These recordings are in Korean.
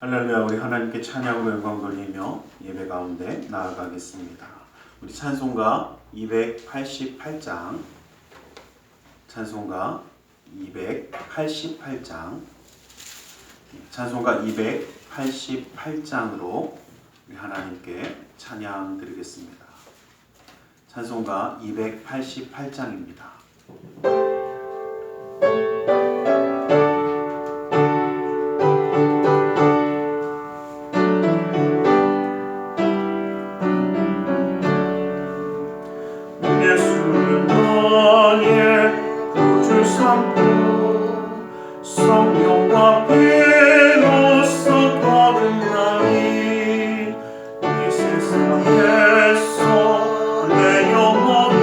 할렐루야. 우리 하나님께 찬양으로 영광 돌리며 예배 가운데 나아가겠습니다. 우리 찬송가 288장, 찬송가 288장으로 우리 하나님께 찬양 드리겠습니다. 찬송가 288장입니다. 성령과 피로써 거듭 나니 이 세상에서 내 영혼이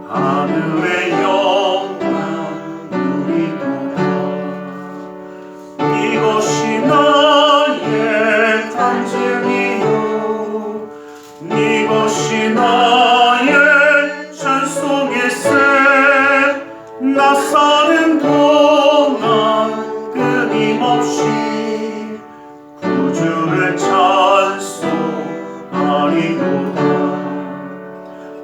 하늘의 영광 누리도다. 이것이 나의 탄증이요 이것이 나의 찬송의 새. 나 사는 동안 끊임없이 구주를 찬송하리로다.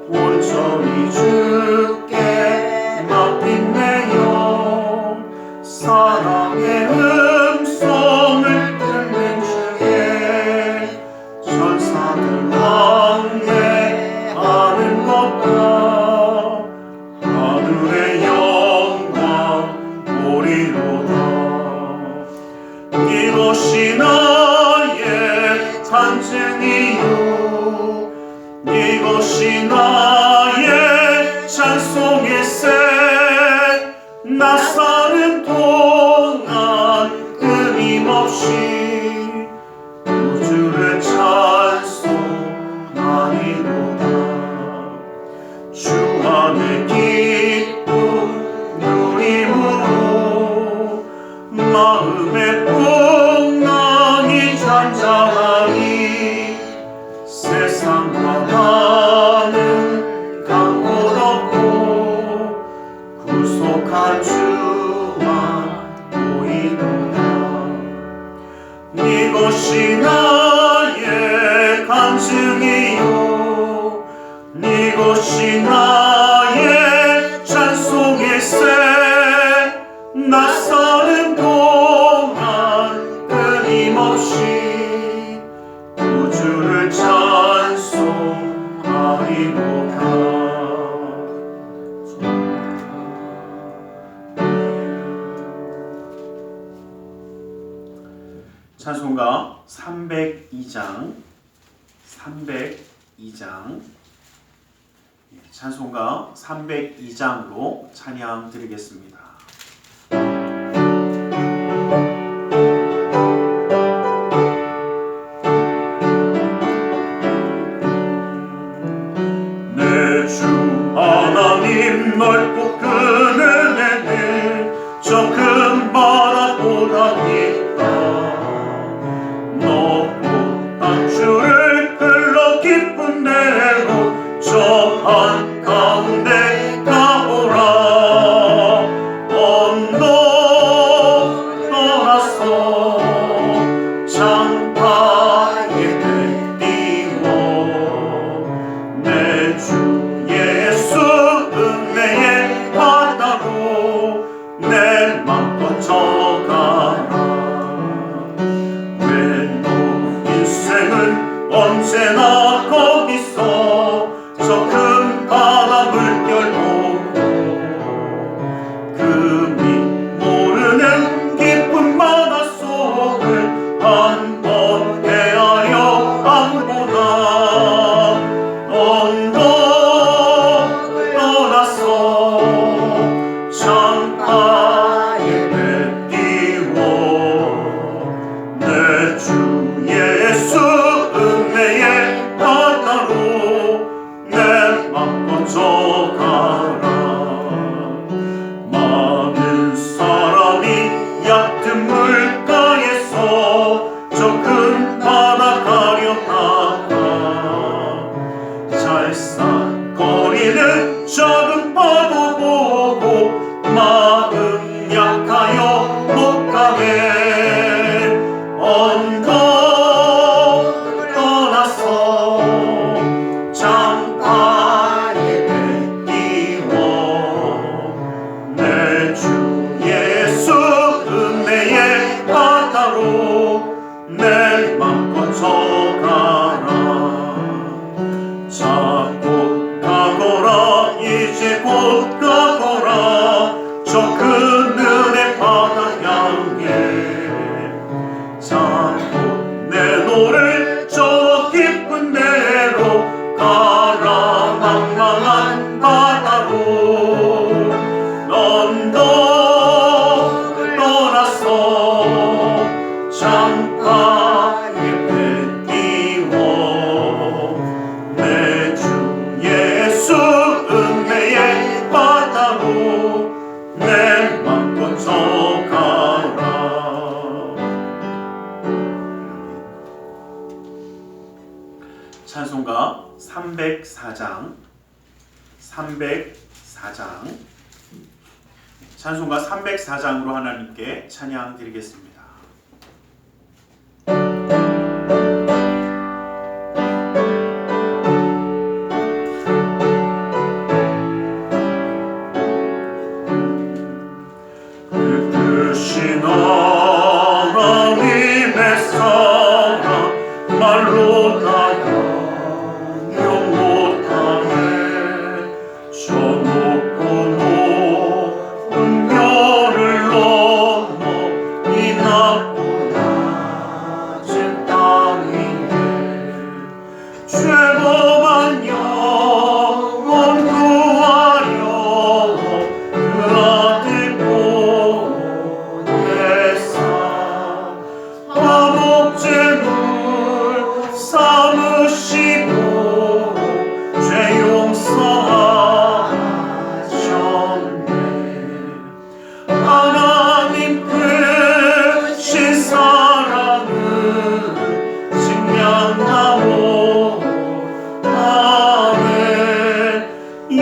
온전히 주께 맡긴 내 영, 사랑의 음성을 듣는 중에 천사들 왕래하는 것과 하늘의 영광 보리로다. 이것이 나의 탄증이요 이것이 나의 찬송의 새. 나 사는 동안 끊임없이 구주를 찬송하리로다. 주 안에 기쁨 누림으로 마음의 풍랑이 잔잔하니 세상과 나는 간 곳 없고 구속한 주만 보이도다. 이것이 나의 간증이요 이것이 나의 찬송의 새. 나 사는 동안 끊임없이 구주를 찬송하리로다. 찬송가 302장 찬송가 302장으로 찬양 드리겠습니다. 내 주 하나님 넓고 큰 은혜는 저 큰 바다보다 깊다. 높고 한 주를 흘러 깊은 대로 저 한가운데 가보라. 언덕 떠나서 창파에 내띄워 내 주 예수 은혜의 바다로 내 맘껏 져가라. 외로운 인생은 언제나 거기서 저 큰 바다 물결 보고 금이 모르는 깊은 바다 속을 한 번 헤아려 안보다. 언덕 떠나서 창가에 내띄워 내 주 예수 은혜의 멈춰가라. 자 곧 가거라. 이제 곧 가거라. 저 그늘의 바다 향해. 자 곧 내 노를 저 깊은 데로 가라. 망망한 바다로 넌 너를 떠나서 창가에 배 띄워 내 주 예수 은혜의 바다로 내 맘 던져가라. 찬송가 304장 찬송가 304장으로 하나님께 찬양 드리겠습니다. 그 뜻이 하나님의 사랑 말로 다 영영 못하네. 저 높고 높은 별을 넘어 이 낮고 낮은 땅 위에 죄범한 영혼 구하려 그 아들 보내사 화목제물 삼으시고 죄 용서하셨네. 하나님 크신 사랑은 식량나무 아멘.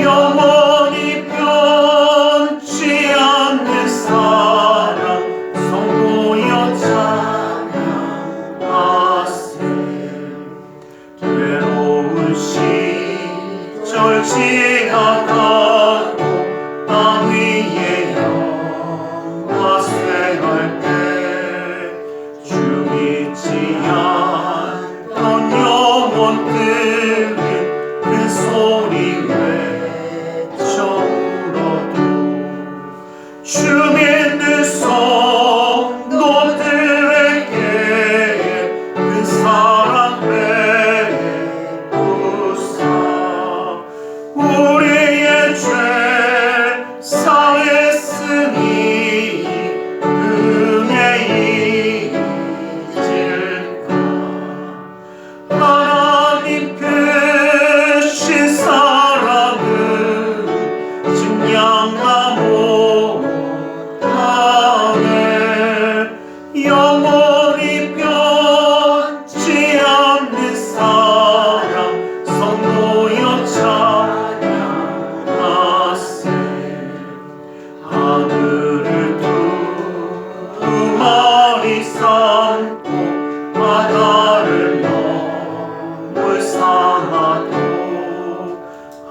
영원히 변치 않는 사랑 성도여 찬양하세. 괴로운 시절 지나가고 땅 위에 영화 쇠할 때 주 믿지 않던 영혼들은 큰 소리 외쳐 울어도 주 믿는 성도들에게 큰 사랑 베푸사 우리의 죄 사했으니 은혜 잊을까. 하나님 크신 사랑은 식량나무 아멘. 영원히 변치 않는 사랑 성도여 찬양하세. 하늘을 두 마리 삼고 바다를 넘을 삼아도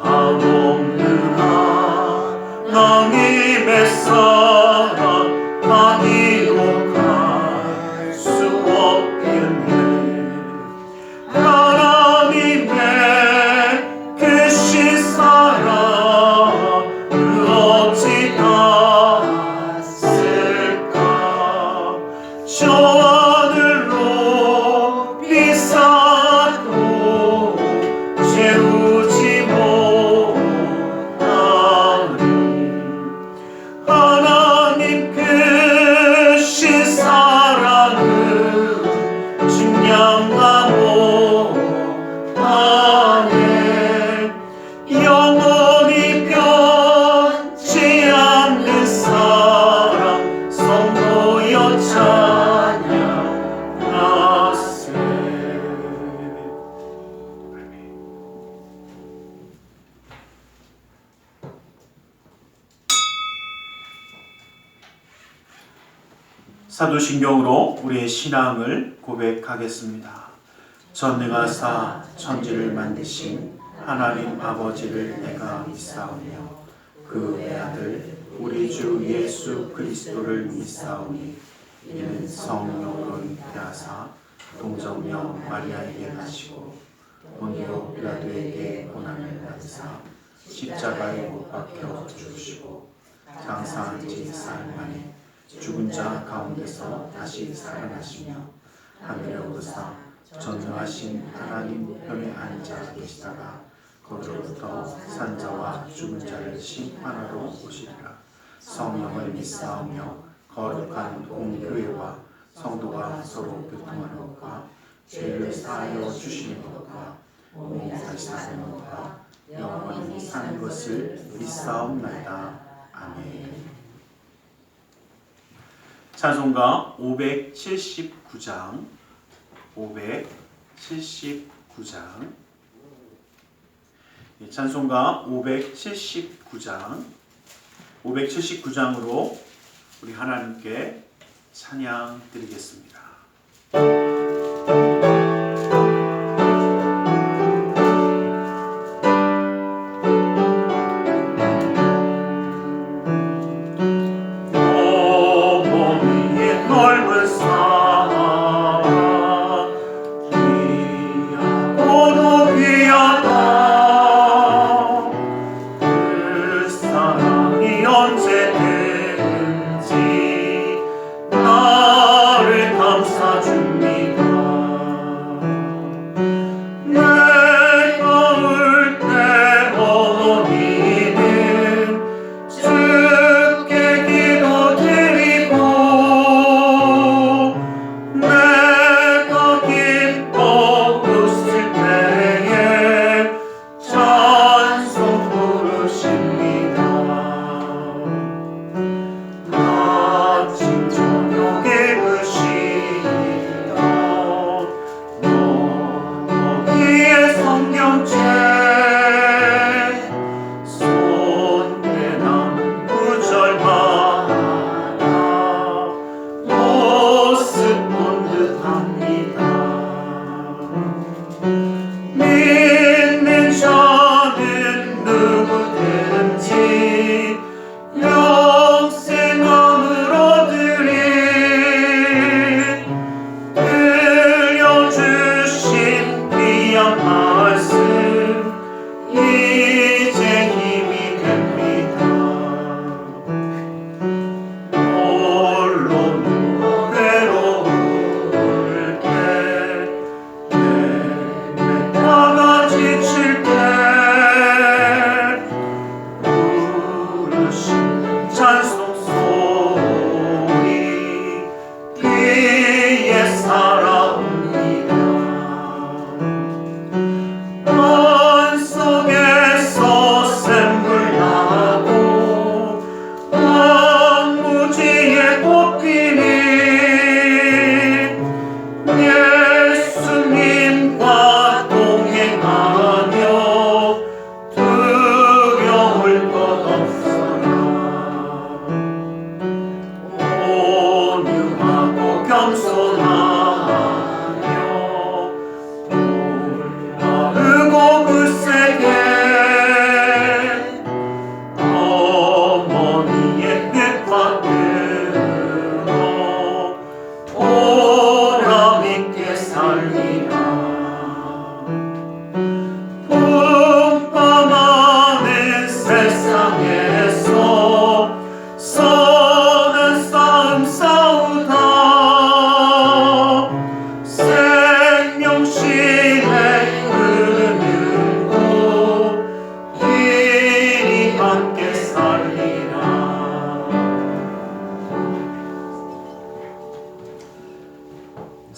한없는 하나님의 사랑 다니고 갈 수 없겠네. 하나님의 크신 사랑 그 어찌 닿았을까. 저 하늘로 비싸도 채우지 못하리. 하나님 크신 사랑은 식량나무 아멘. 영원히 변치 않는 사랑 성도여 찬양하세. 사도신경으로 우리의 신앙을 고백하겠습니다. 전능하사 천지를 만드신 하나님 아버지를 내가 믿사오며 그 외아들 우리 주 예수 그리스도를 믿사오니 이는 성령으로 잉태하사 동정녀 마리아에게 나시고 본디오 빌라도에게 고난을 받으사 십자가에 못 박혀 죽으시고 장사한 지 사흘 만에 죽은 자 가운데서 다시 살아나시며 하늘에 오르사 전능하신 하나님 편에 앉아 계시다가 거기로부터 산자와 죽은 자를 심판하러 오시리라. 성령을 믿사오며 거룩한 공교회와 성도가 서로 교통하는 것과 죄를 사하여 주시는 것과 몸이 다시 사는 것과 영원히 사는 것을 믿사옵나이다. 아멘. 찬송가 579장 찬송가 579장으로 우리 하나님께 찬양 드리겠습니다.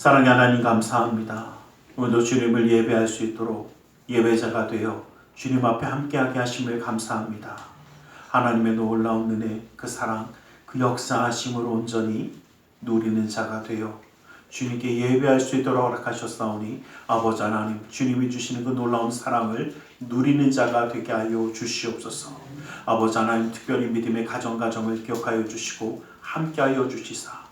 사랑의 하나님 감사합니다. 오늘도 주님을 예배할 수 있도록 예배자가 되어 주님 앞에 함께하게 하심을 감사합니다. 하나님의 놀라운 은혜, 그 사랑, 그 역사하심을 온전히 누리는 자가 되어 주님께 예배할 수 있도록 허락하셨사오니 아버지 하나님, 주님이 주시는 그 놀라운 사랑을 누리는 자가 되게 하여 주시옵소서. 아버지 하나님, 특별히 믿음의 가정을 기억하여 주시고 함께하여 주시사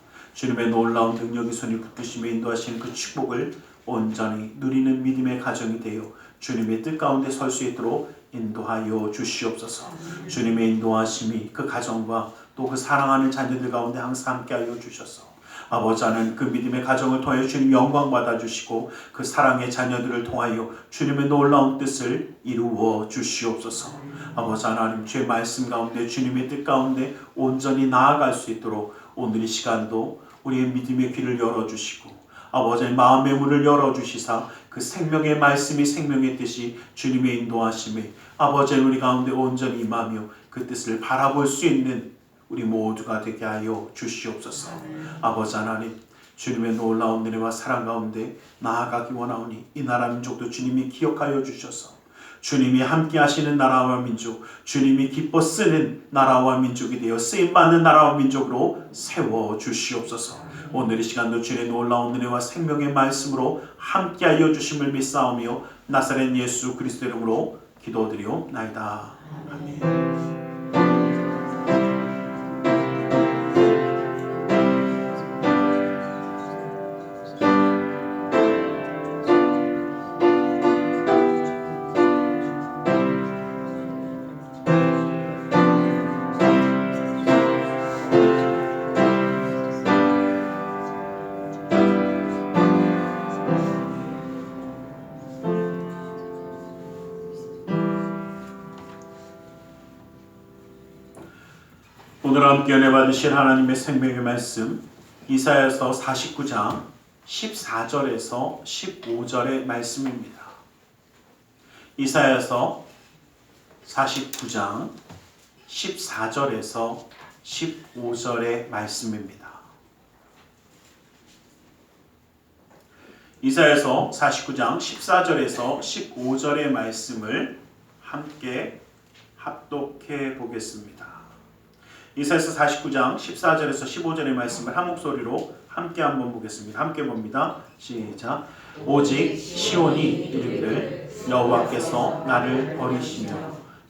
주님의 놀라운 능력의 손이 붙드심에 인도하시는 그 축복을 온전히 누리는 믿음의 가정이 되어 주님의 뜻 가운데 설 수 있도록 인도하여 주시옵소서. 주님의 인도하심이 그 가정과 또 그 사랑하는 자녀들 가운데 항상 함께하여 주셔서 아버지 하나님 그 믿음의 가정을 통하여 주님 영광 받아주시고 그 사랑의 자녀들을 통하여 주님의 놀라운 뜻을 이루어 주시옵소서. 아버지 하나님 주의 말씀 가운데 주님의 뜻 가운데 온전히 나아갈 수 있도록 오늘 이 시간도 우리의 믿음의 귀를 열어주시고 아버지의 마음의 문을 열어주시사 그 생명의 말씀이 생명의 뜻이 주님의 인도하심에 아버지의 우리 가운데 온전히 임하며 그 뜻을 바라볼 수 있는 우리 모두가 되게 하여 주시옵소서. 아버지 하나님 주님의 놀라운 은혜와 사랑 가운데 나아가기 원하오니 이 나라 민족도 주님이 기억하여 주셔서 주님이 함께 하시는 나라와 민족, 주님이 기뻐 쓰는 나라와 민족이 되어 쓰임받는 나라와 민족으로 세워 주시옵소서. 오늘 이 시간도 주의 놀라운 은혜와 생명의 말씀으로 함께하여 주심을 믿사오며 나사렛 예수 그리스도 이름으로 기도드리옵나이다. 아멘. 오늘 함께 은혜 받으실 하나님의 생명의 말씀 이사야서 49장 14절에서 15절의 말씀입니다. 이사야서 49장 14절에서 15절의 말씀입니다. 이사야서 49장 14절에서 15절의 말씀을 함께 합독해 보겠습니다. 이사야서 49장 14절에서 15절의 말씀을 한 목소리로 함께 한번 보겠습니다. 함께 봅니다. 시작. 오직 시온이 이르기를 여호와께서 나를 버리시며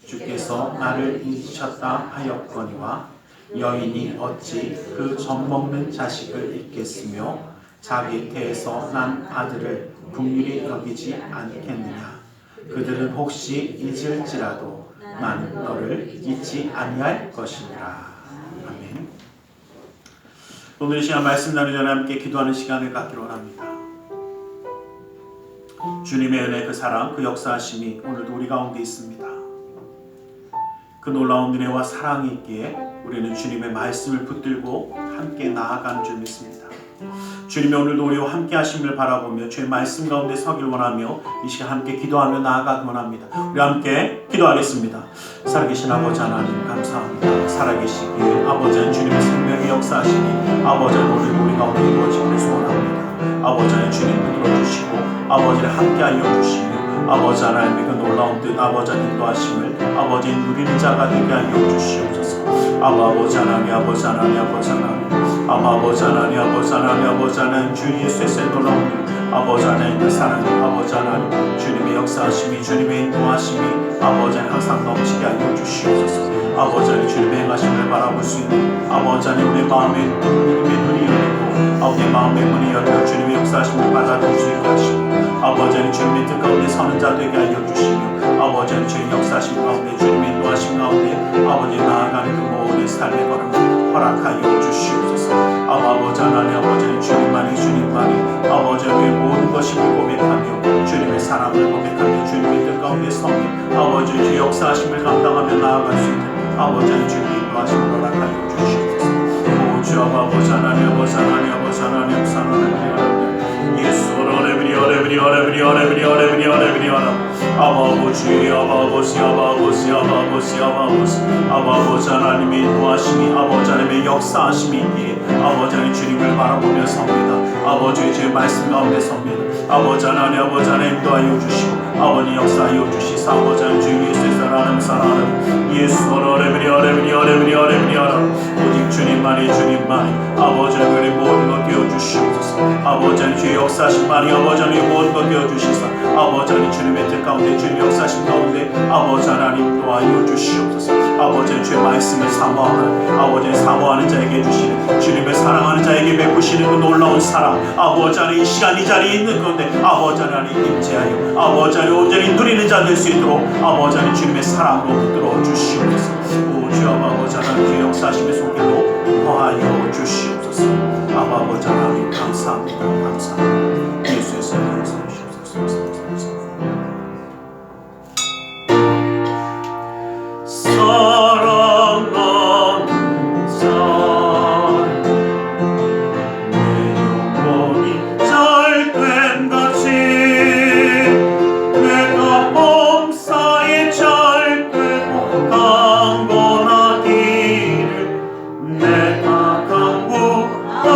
주께서 나를 잊으셨다 하였거니와 여인이 어찌 그 젖먹는 자식을 잊겠으며 자기 태에서 난 아들을 긍휼히 여기지 않겠느냐. 그들은 혹시 잊을지라도 나는 너를 잊지 아니할 것이니라. 아멘. 오늘 이 시간 말씀 나누기 전에 함께 기도하는 시간을 갖기로 합니다. 주님의 은혜, 그 사랑, 그 역사하심이 오늘도 우리 가운데 있습니다. 그 놀라운 은혜와 사랑이 있기에 우리는 주님의 말씀을 붙들고 함께 나아가는 줄 믿습니다. 주님이 오늘도 우리와 함께 하심을 바라보며 주의 말씀 가운데 서길 원하며 이 시간 함께 기도하며 나아가기 원합니다. 우리 함께 기도하겠습니다. 살아계신 아버지 하나님 감사합니다. 살아계시기에 아버지는 주님의 생명의 역사하시니 아버지는 오늘 우리 가운데 이루어지기를 소원합니다. 아버지는 주님 붙들어주시고 아버지를 함께하여 주시며 아버지 하나님의 그 놀라운 뜻 아버지는 인도하심을 아버지는 누리는 자가 되게 하여 주시옵소서. 아버지 하나님 아버지 하나님 아버지 하나님 아버지 하나님 아버지 하나님 아버지 하나님 주 예수의 놀라운 일 아버지 하나님 그 사랑이 아버지 하나님 주님의 역사하심이 주님의 인도하심이 아버지는 항상 넘치게 하여 주시옵소서. 아버지 하나님 주님의 행하심을 바라볼 수 있는 아버지 하나님 우리 마음의 눈이 열리고 아버지 마음의 문이 열려 주님의 역사하심을 받아들일 수 있게 하시고 아버지 하나님 주님의 뜻 가운데 서는 자 되게 하여 주시며 아버지 하나님 주님의 역사하심 가운데 주님의 인도하심 가운데 아버지 나아가는 그 모든 삶의 걸음을 허락하여 주시옵소서. 아버지 하나님 아버지 하나님 주님만이 아버지 하나님의 모든 것임을 고백하며 주님의 사랑을 고백하며 주님의 뜻 가운데 서며 아버지 주의 역사하심을 감당하며 나아갈 수 있는 아버지 하나님 주님의 인도하심을 허락하여 주시옵소서. 오 주 아버지 하나님 아버지 하나님 아버지 하나님 사랑하는 예수 어레브리 어레브리 어레브리 어레브리 어레브리 어레브리 아버지 아버지 아버지 아버지 아버지 아버지 하나님의 인도하심이 아버지 하나님의 역사하심이 있기에 아버지 하나님 주님을 바라보며 섭니다. 아버지의 제 말씀 가운데 섭니다. 아버지 하나님 아버지 하나님 인도하여 주시고 아버지 역사하여 주시사 아버지 하나님 주 예수의 사랑하는 예수 어레브리 어레브리 어레브리 어레브리 오직 주님만이 아버지 하나님 모든 것 되어주시옵소서. 아버지 하나님 주의 역사하심만이 아버지 하나님 모든 것 되어주시사 아버지 하나님 주님의 뜻 가운데 주님 역사하심 가운데 아버지 하나님 도와여 주시옵소서. 아버지 하나님 주의 말씀을 사모하는 아버지 사모하는 자에게 주시는 주님의 사랑하는 자에게 베푸시는 그 놀라운 사랑 아버지 하나님 이 시간 이 자리에 있는 건데 아버지 하나님 임재하여 아버지 하나님 온전히 누리는 자 될 수 있도록 아버지 하나님 주님의 사랑으로 붙들어 주시옵소서. 오 주 아버지 하나님 주의 역사하심의 손길로 더하여 주시옵소서. 주시옵소서. 아버지 하나님 감사합니다. 감사합니다. 예수의 이름으로 주시옵소서. 사랑하는 자 내 영혼이 잘됨같이 내가 범사에 잘되고 강건하기를 내가 간구하노라.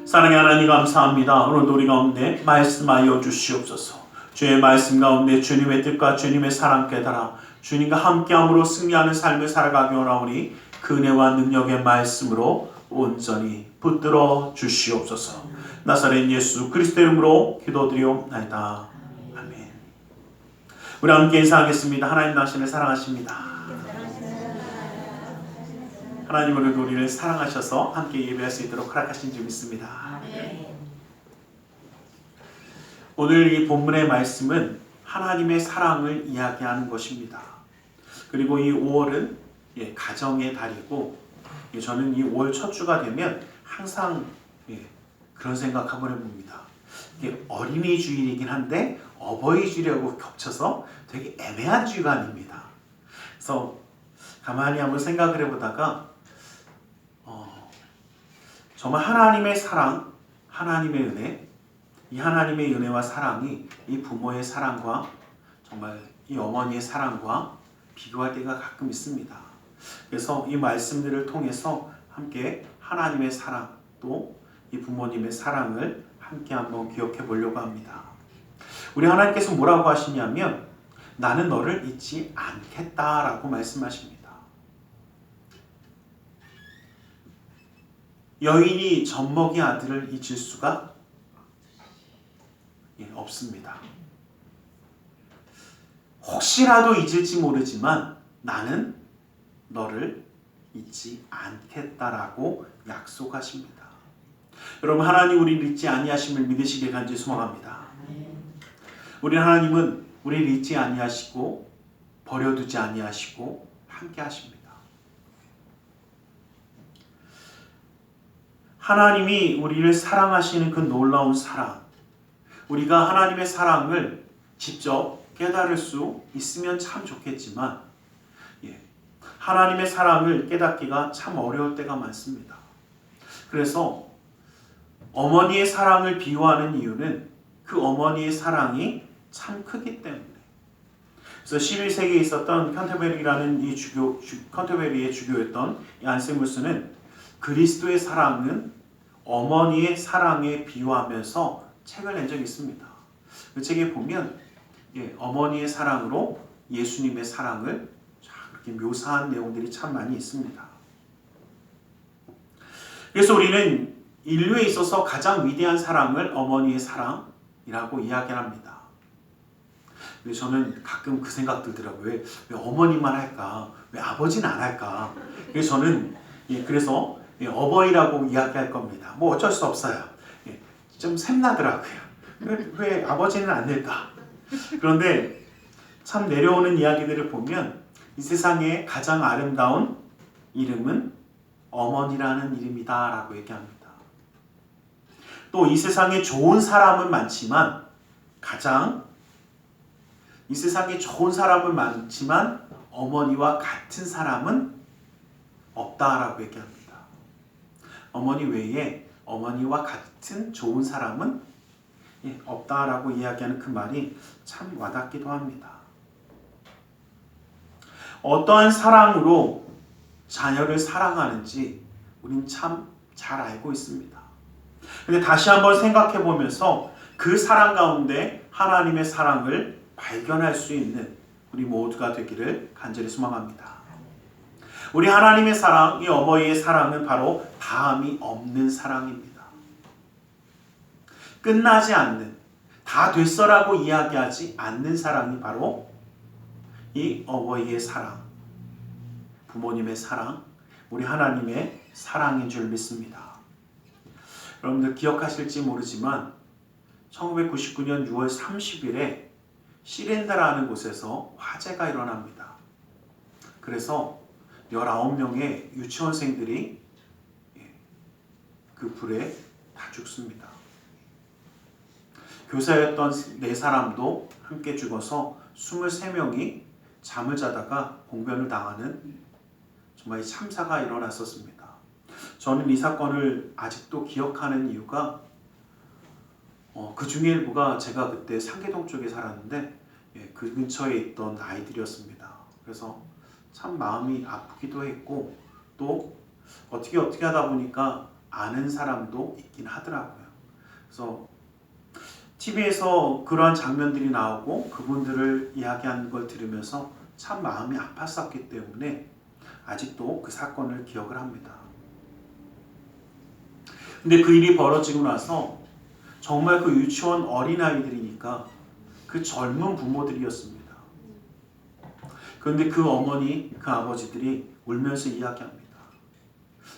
사랑의 하나님 감사합니다. 오늘도 우리 가운데 말씀하여 주시옵소서. 주의 말씀 가운데 주님의 뜻과 주님의 사랑 깨달아 주님과 함께함으로 승리하는 삶을 살아가기 원하오니 그 은혜와 능력의 말씀으로 온전히 붙들어 주시옵소서. 나사렛 예수 그리스도 이름으로 기도드리옵나이다. 아멘. 우리 함께 인사하겠습니다. 하나님 당신을 사랑하십니다. 하나님 오늘 우리를 사랑하셔서 함께 예배할 수 있도록 허락하신 줄 믿습니다. 오늘 이 본문의 말씀은 하나님의 사랑을 이야기하는 것입니다. 그리고 이 5월은 가정의 달이고 저는 이 5월 첫 주가 되면 항상 그런 생각 한번 해봅니다. 이게 어린이 주일이긴 한데 어버이 주일하고 겹쳐서 되게 애매한 주가 아닙니다. 그래서 가만히 한번 생각을 해보다가 정말 하나님의 사랑, 하나님의 은혜, 이 하나님의 은혜와 사랑이 이 부모의 사랑과 정말 이 어머니의 사랑과 비교할 때가 가끔 있습니다. 그래서 이 말씀들을 통해서 함께 하나님의 사랑 또 이 부모님의 사랑을 함께 한번 기억해 보려고 합니다. 우리 하나님께서 뭐라고 하시냐면 나는 너를 잊지 않겠다라고 말씀하십니다. 여인이 젖먹이 아들을 잊을 수가 없습니다. 혹시라도 잊을지 모르지만 나는 너를 잊지 않겠다라고 약속하십니다. 여러분 하나님 우리를 잊지 아니하심을 믿으시길 간절히 소망합니다. 우리 하나님은 우리를 잊지 아니하시고 버려두지 아니하시고 함께 하십니다. 하나님이 우리를 사랑하시는 그 놀라운 사랑, 우리가 하나님의 사랑을 직접 깨달을 수 있으면 참 좋겠지만 하나님의 사랑을 깨닫기가 참 어려울 때가 많습니다. 그래서 어머니의 사랑을 비유하는 이유는 그 어머니의 사랑이 참 크기 때문에. 그래서 11세기에 있었던 캔터베리라는 캔터베리의 주교였던 이 안세무스는 그리스도의 사랑은 어머니의 사랑에 비유하면서 책을 낸 적이 있습니다. 그 책에 보면 어머니의 사랑으로 예수님의 사랑을 이렇게 묘사한 내용들이 참 많이 있습니다. 그래서 우리는 인류에 있어서 가장 위대한 사랑을 어머니의 사랑이라고 이야기합니다. 근데 저는 가끔 그 생각 들더라고요. 왜 어머니만 할까? 왜 아버지는 안 할까? 그래서 저는 그래서 어버이라고 이야기할 겁니다. 뭐 어쩔 수 없어요. 좀 샘나더라고요. 왜 아버지는 안 될까? 그런데 참 내려오는 이야기들을 보면 이 세상에 가장 아름다운 이름은 어머니라는 이름이다 라고 얘기합니다. 또 이 세상에 좋은 사람은 많지만 이 세상에 좋은 사람은 많지만 어머니와 같은 사람은 없다라고 얘기합니다. 어머니 외에 어머니와 같은 좋은 사람은 없다라고 이야기하는 그 말이 참 와닿기도 합니다. 어떠한 사랑으로 자녀를 사랑하는지 우린 참 잘 알고 있습니다. 근데 다시 한번 생각해 보면서 그 사랑 가운데 하나님의 사랑을 발견할 수 있는 우리 모두가 되기를 간절히 소망합니다. 우리 하나님의 사랑, 이 어머니의 사랑은 바로 다함이 없는 사랑입니다. 끝나지 않는, 다 됐어라고 이야기하지 않는 사랑이 바로 이 어머니의 사랑, 부모님의 사랑, 우리 하나님의 사랑인 줄 믿습니다. 여러분들 기억하실지 모르지만 1999년 6월 30일에 시렌다라는 곳에서 화재가 일어납니다. 그래서 19명의 유치원생들이 그 불에 다 죽습니다. 교사였던 4사람도 함께 죽어서 23명이 잠을 자다가 봉변을 당하는 정말 참사가 일어났었습니다. 저는 이 사건을 아직도 기억하는 이유가 그 중에 일부가 제가 그때 상계동 쪽에 살았는데 그 근처에 있던 아이들이었습니다. 그래서 참 마음이 아프기도 했고 또 어떻게 하다 보니까 아는 사람도 있긴 하더라고요. 그래서 TV에서 그러한 장면들이 나오고 그분들을 이야기하는 걸 들으면서 참 마음이 아팠었기 때문에 아직도 그 사건을 기억을 합니다. 근데 그 일이 벌어지고 나서 정말 그 유치원 어린아이들이니까 그 젊은 부모들이었습니다. 그런데 그 어머니, 그 아버지들이 울면서 이야기합니다.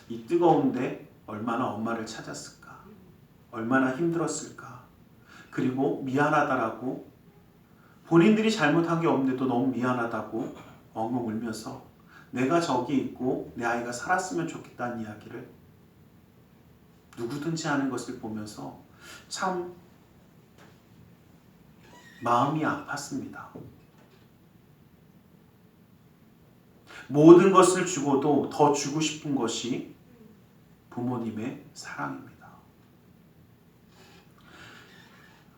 이 뜨거운데 얼마나 엄마를 찾았을까? 얼마나 힘들었을까? 그리고 미안하다라고 본인들이 잘못한 게 없는데도 너무 미안하다고 엉엉 울면서 내가 저기 있고 내 아이가 살았으면 좋겠다는 이야기를 누구든지 하는 것을 보면서 참 마음이 아팠습니다. 모든 것을 주고도 더 주고 싶은 것이 부모님의 사랑입니다.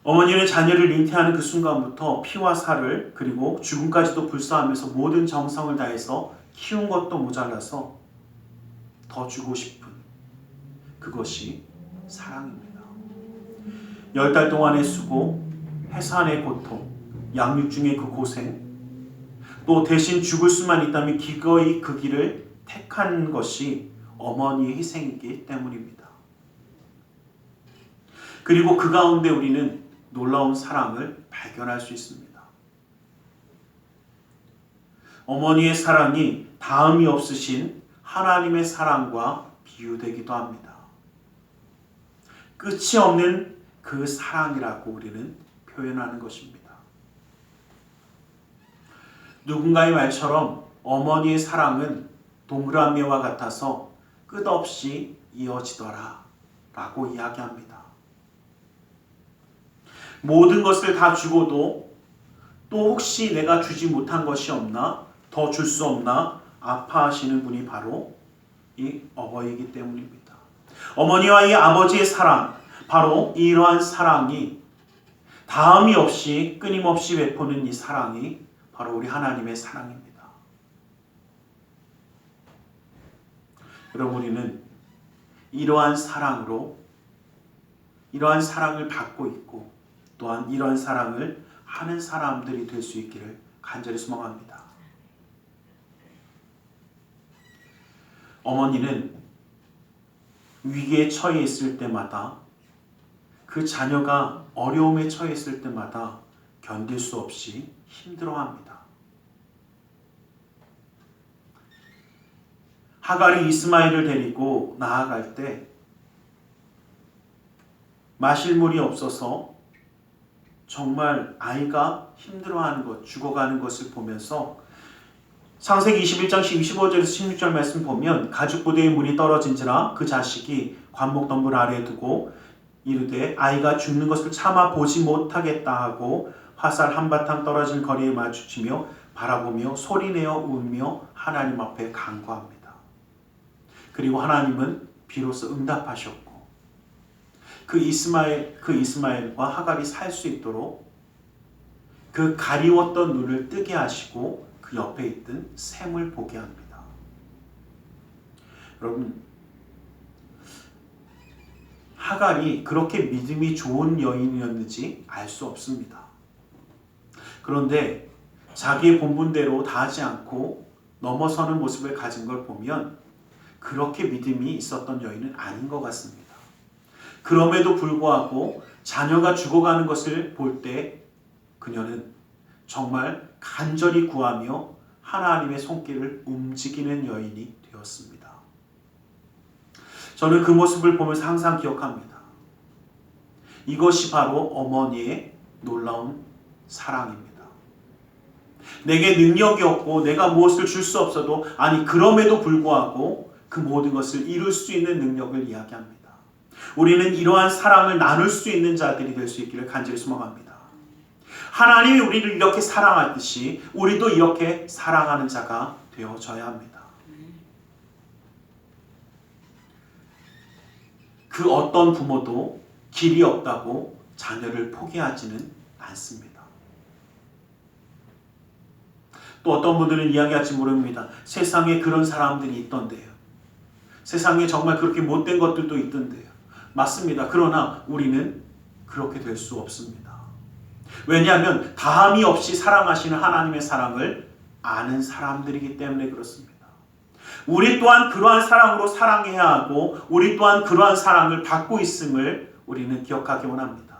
어머니는 자녀를 잉태하는 그 순간부터 피와 살을 그리고 죽음까지도 불사하면서 모든 정성을 다해서 키운 것도 모자라서 더 주고 싶은 그것이 사랑입니다. 10달 동안의 수고, 해산의 고통, 양육 중의 그 고생, 또 대신 죽을 수만 있다면 기꺼이 그 길을 택한 것이 어머니의 희생이기 때문입니다. 그리고 그 가운데 우리는 놀라운 사랑을 발견할 수 있습니다. 어머니의 사랑이 다음이 없으신 하나님의 사랑과 비유되기도 합니다. 끝이 없는 그 사랑이라고 우리는 표현하는 것입니다. 누군가의 말처럼 어머니의 사랑은 동그라미와 같아서 끝없이 이어지더라 라고 이야기합니다. 모든 것을 다 주고도 또 혹시 내가 주지 못한 것이 없나? 더 줄 수 없나? 아파하시는 분이 바로 이 어버이이기 때문입니다. 어머니와 이 아버지의 사랑, 바로 이러한 사랑이 다음이 없이 끊임없이 베푸는 이 사랑이 바로 우리 하나님의 사랑입니다. 여러분, 우리는 이러한 사랑으로 이러한 사랑을 받고 있고 또한 이러한 사랑을 하는 사람들이 될 수 있기를 간절히 소망합니다. 어머니는 위기에 처해 있을 때마다 그 자녀가 어려움에 처해 있을 때마다 견딜 수 없이 힘들어합니다. 하갈이 이스마엘을 데리고 나아갈 때 마실 물이 없어서 정말 아이가 힘들어하는 것, 죽어가는 것을 보면서 창세기 21장 15절에서 16절 말씀 보면 가죽 부대에 물이 떨어진지라 그 자식이 관목 덤불 아래에 두고 이르되 아이가 죽는 것을 참아 보지 못하겠다 하고 화살 한바탕 떨어진 거리에 마주치며 바라보며 소리내어 울며 하나님 앞에 간구합니다. 그리고 하나님은 비로소 응답하셨고 그 이스마엘과 하갈이 살 수 있도록 그 가리웠던 눈을 뜨게 하시고 그 옆에 있던 샘을 보게 합니다. 여러분, 하갈이 그렇게 믿음이 좋은 여인이었는지 알 수 없습니다. 그런데 자기의 본분대로 다하지 않고 넘어서는 모습을 가진 걸 보면 그렇게 믿음이 있었던 여인은 아닌 것 같습니다. 그럼에도 불구하고 자녀가 죽어가는 것을 볼 때 그녀는 정말 간절히 구하며 하나님의 손길을 움직이는 여인이 되었습니다. 저는 그 모습을 보면서 항상 기억합니다. 이것이 바로 어머니의 놀라운 사랑입니다. 내게 능력이 없고 내가 무엇을 줄 수 없어도 아니 그럼에도 불구하고 그 모든 것을 이룰 수 있는 능력을 이야기합니다. 우리는 이러한 사랑을 나눌 수 있는 자들이 될 수 있기를 간절히 소망합니다. 하나님이 우리를 이렇게 사랑하듯이 우리도 이렇게 사랑하는 자가 되어져야 합니다. 그 어떤 부모도 길이 없다고 자녀를 포기하지는 않습니다. 또 어떤 분들은 이야기할지 모릅니다. 세상에 그런 사람들이 있던데요. 세상에 정말 그렇게 못된 것들도 있던데요. 맞습니다. 그러나 우리는 그렇게 될 수 없습니다. 왜냐하면 다함이 없이 사랑하시는 하나님의 사랑을 아는 사람들이기 때문에 그렇습니다. 우리 또한 그러한 사랑으로 사랑해야 하고 우리 또한 그러한 사랑을 받고 있음을 우리는 기억하기 원합니다.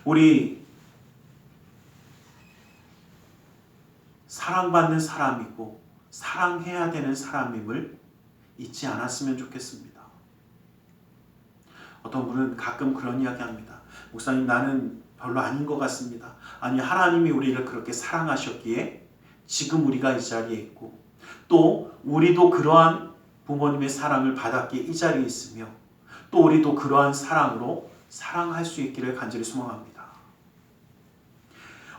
우리 사랑받는 사람이고 사랑해야 되는 사람임을 잊지 않았으면 좋겠습니다. 어떤 분은 가끔 그런 이야기 합니다. 목사님, 나는 별로 아닌 것 같습니다. 아니, 하나님이 우리를 그렇게 사랑하셨기에 지금 우리가 이 자리에 있고 또 우리도 그러한 부모님의 사랑을 받았기에 이 자리에 있으며 또 우리도 그러한 사랑으로 사랑할 수 있기를 간절히 소망합니다.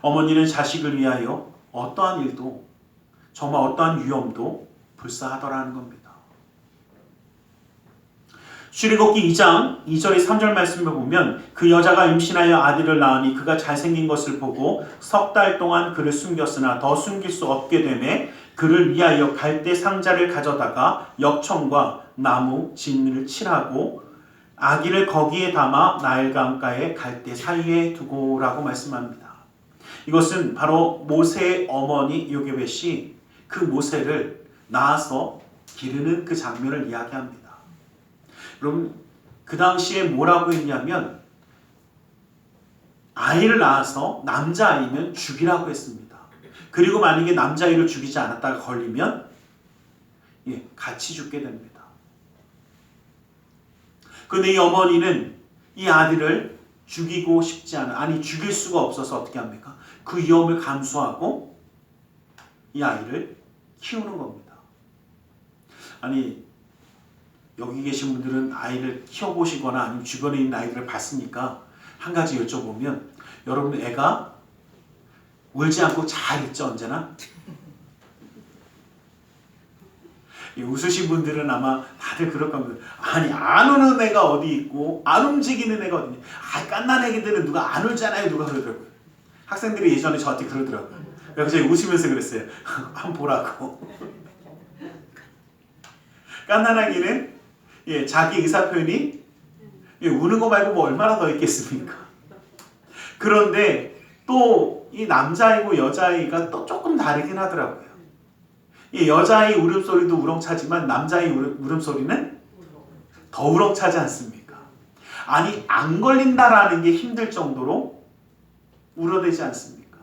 어머니는 자식을 위하여 어떠한 일도 정말 어떠한 위험도 불사하더라는 겁니다. 출애굽기 2장 2절의 3절 말씀을 보면 그 여자가 임신하여 아들을 낳으니 그가 잘생긴 것을 보고 석 달 동안 그를 숨겼으나 더 숨길 수 없게 되매 그를 위하여 갈대 상자를 가져다가 역청과 나무 진을 칠하고 아기를 거기에 담아 나일 강가에 갈대 사이에 두고라고 말씀합니다. 이것은 바로 모세의 어머니 요게벳이 그 모세를 낳아서 기르는 그 장면을 이야기합니다. 여러분, 그 당시에 뭐라고 했냐면 아이를 낳아서 남자아이는 죽이라고 했습니다. 그리고 만약에 남자아이를 죽이지 않았다가 걸리면 같이 죽게 됩니다. 그런데 이 어머니는 이 아들을 죽이고 싶지 않아, 아니 죽일 수가 없어서 어떻게 합니까? 그 위험을 감수하고 이 아이를 키우는 겁니다. 아니, 여기 계신 분들은 아이를 키워보시거나 아니면 주변에 있는 아이들을 봤으니까 한 가지 여쭤보면, 여러분 애가 울지 않고 잘 있죠, 언제나? 웃으신 분들은 아마 다들 그럴 겁니다. 아니, 안 우는 애가 어디 있고 안 움직이는 애가 어디 있냐. 깐난 애기들은 누가 안 울잖아요, 누가 그러더라고요. 학생들이 예전에 저한테 그러더라고요. 그래서 제가 웃으면서 그랬어요. 한번 보라고. 깐난 아기는 자기 의사표현이 우는 거 말고 뭐 얼마나 더 있겠습니까? 그런데 또 이 남자아이고 여자아이가 또 조금 다르긴 하더라고요. 이 여자아이 울음소리도 우렁차지만 남자아이 울음소리는 더 우렁차지 않습니까? 아니, 안 걸린다라는 게 힘들 정도로 울어대지 않습니까?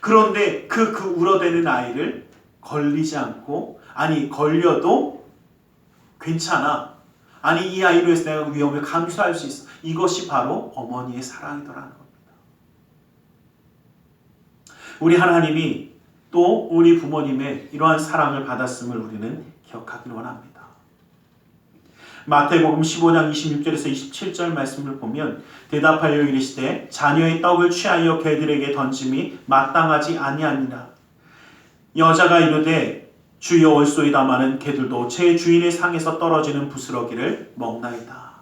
그런데 그 울어대는 아이를 걸리지 않고, 아니 걸려도 괜찮아, 아니 이 아이로 해서 내가 위험을 감수할 수 있어, 이것이 바로 어머니의 사랑이더라는 겁니다. 우리 하나님이 또 우리 부모님의 이러한 사랑을 받았음을 우리는 기억하길 원합니다. 마태복음 15장 26절에서 27절 말씀을 보면 대답하여 이르시되 자녀의 떡을 취하여 개들에게 던짐이 마땅하지 아니하니라. 여자가 이르되 주여 올소이다마는 개들도 제 주인의 상에서 떨어지는 부스러기를 먹나이다.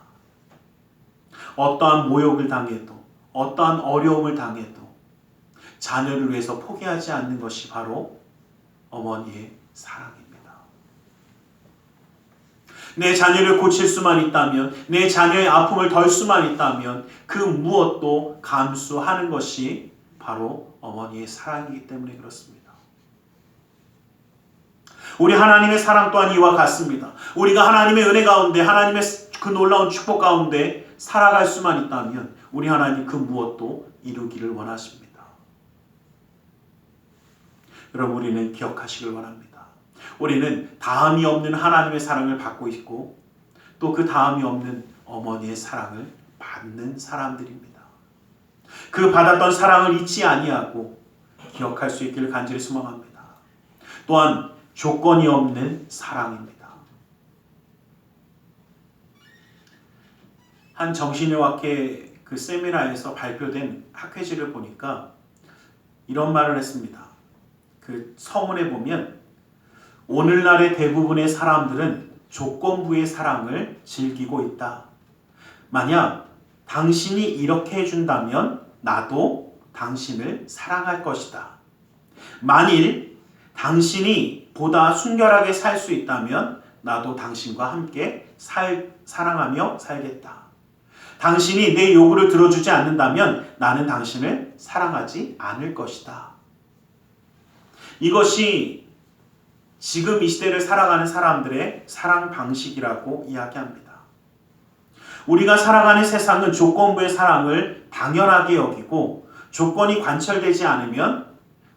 어떠한 모욕을 당해도 어떠한 어려움을 당해도 자녀를 위해서 포기하지 않는 것이 바로 어머니의 사랑입니다. 내 자녀를 고칠 수만 있다면, 내 자녀의 아픔을 덜 수만 있다면 그 무엇도 감수하는 것이 바로 어머니의 사랑이기 때문에 그렇습니다. 우리 하나님의 사랑 또한 이와 같습니다. 우리가 하나님의 은혜 가운데, 하나님의 그 놀라운 축복 가운데 살아갈 수만 있다면 우리 하나님 그 무엇도 이루기를 원하십니다. 여러분, 우리는 기억하시길 원합니다. 우리는 다함이 없는 하나님의 사랑을 받고 있고 또 그 다함이 없는 어머니의 사랑을 받는 사람들입니다. 그 받았던 사랑을 잊지 아니하고 기억할 수 있기를 간절히 소망합니다. 또한 조건이 없는 사랑입니다. 한 정신의학회 그 세미나에서 발표된 학회지를 보니까 이런 말을 했습니다. 그 서문에 보면 오늘날의 대부분의 사람들은 조건부의 사랑을 즐기고 있다. 만약 당신이 이렇게 해준다면 나도 당신을 사랑할 것이다. 만일 당신이 보다 순결하게 살 수 있다면 나도 당신과 함께 사랑하며 살겠다. 당신이 내 요구를 들어주지 않는다면 나는 당신을 사랑하지 않을 것이다. 이것이 지금 이 시대를 살아가는 사람들의 사랑 방식이라고 이야기합니다. 우리가 살아가는 세상은 조건부의 사랑을 당연하게 여기고 조건이 관철되지 않으면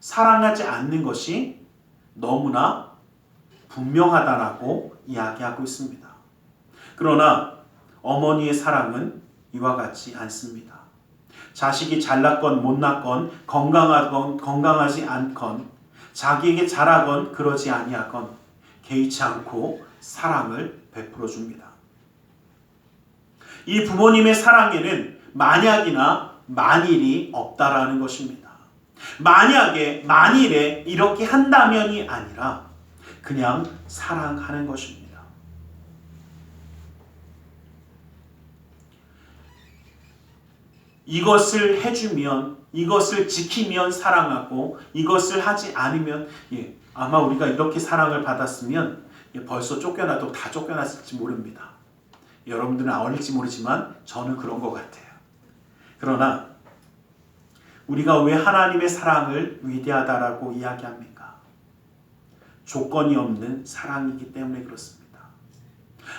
사랑하지 않는 것이 너무나 분명하다라고 이야기하고 있습니다. 그러나 어머니의 사랑은 이와 같지 않습니다. 자식이 잘났건 못났건 건강하건 건강하지 않건 자기에게 잘하건 그러지 아니하건 개의치 않고 사랑을 베풀어 줍니다. 이 부모님의 사랑에는 만약이나 만일이 없다라는 것입니다. 만일에 이렇게 한다면이 아니라 그냥 사랑하는 것입니다. 이것을 해주면, 이것을 지키면 사랑하고 이것을 하지 않으면 아마 우리가 이렇게 사랑을 받았으면 벌써 쫓겨나도 다 쫓겨났을지 모릅니다. 여러분들은 어릴지 모르지만 저는 그런 것 같아요. 그러나 우리가 왜 하나님의 사랑을 위대하다라고 이야기합니까? 조건이 없는 사랑이기 때문에 그렇습니다.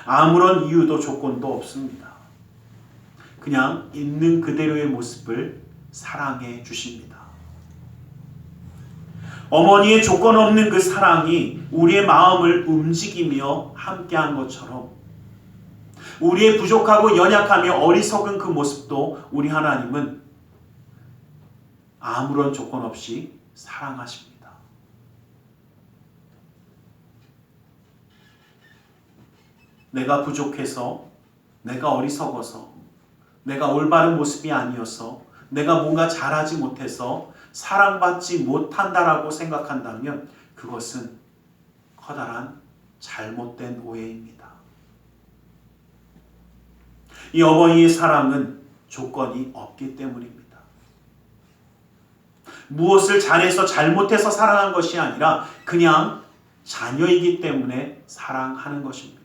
아무런 이유도 조건도 없습니다. 그냥 있는 그대로의 모습을 사랑해 주십니다. 어머니의 조건 없는 그 사랑이 우리의 마음을 움직이며 함께한 것처럼 우리의 부족하고 연약하며 어리석은 그 모습도 우리 하나님은 아무런 조건 없이 사랑하십니다. 내가 부족해서, 내가 어리석어서, 내가 올바른 모습이 아니어서, 내가 뭔가 잘하지 못해서 사랑받지 못한다라고 생각한다면 그것은 커다란 잘못된 오해입니다. 이 어머니의 사랑은 조건이 없기 때문입니다. 무엇을 잘해서 잘못해서 사랑한 것이 아니라 그냥 자녀이기 때문에 사랑하는 것입니다.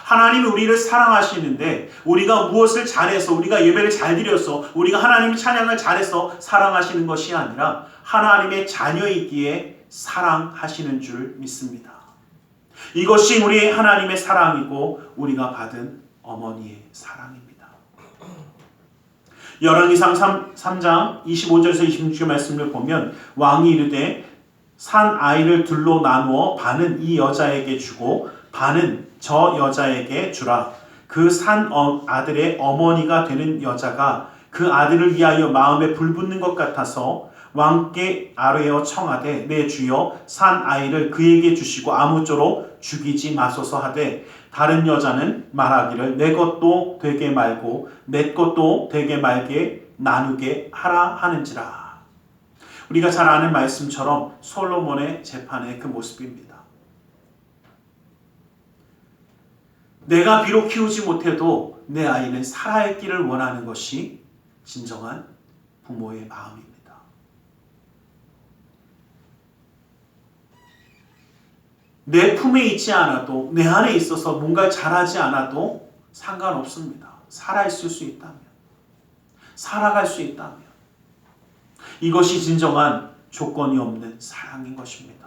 하나님이 우리를 사랑하시는데 우리가 무엇을 잘해서, 우리가 예배를 잘 드려서, 우리가 하나님의 찬양을 잘해서 사랑하시는 것이 아니라 하나님의 자녀이기에 사랑하시는 줄 믿습니다. 이것이 우리 하나님의 사랑이고 우리가 받은 어머니의 사랑입니다. 열왕기상 3장 25절에서 26절 말씀을 보면 왕이 이르되 산 아이를 둘로 나누어 반은 이 여자에게 주고 반은 저 여자에게 주라. 그 산 아들의 어머니가 되는 여자가 그 아들을 위하여 마음에 불붙는 것 같아서 왕께 아뢰어 청하되 내 주여 산 아이를 그에게 주시고 아무쪼록 죽이지 마소서 하되 다른 여자는 말하기를 내 것도 되게 말고 내 것도 되게 말게 나누게 하라 하는지라. 우리가 잘 아는 말씀처럼 솔로몬의 재판의 그 모습입니다. 내가 비록 키우지 못해도 내 아이는 살아있기를 원하는 것이 진정한 부모의 마음입니다. 내 품에 있지 않아도, 내 안에 있어서 뭔가 잘하지 않아도 상관없습니다. 살아있을 수 있다면, 살아갈 수 있다면 이것이 진정한 조건이 없는 사랑인 것입니다.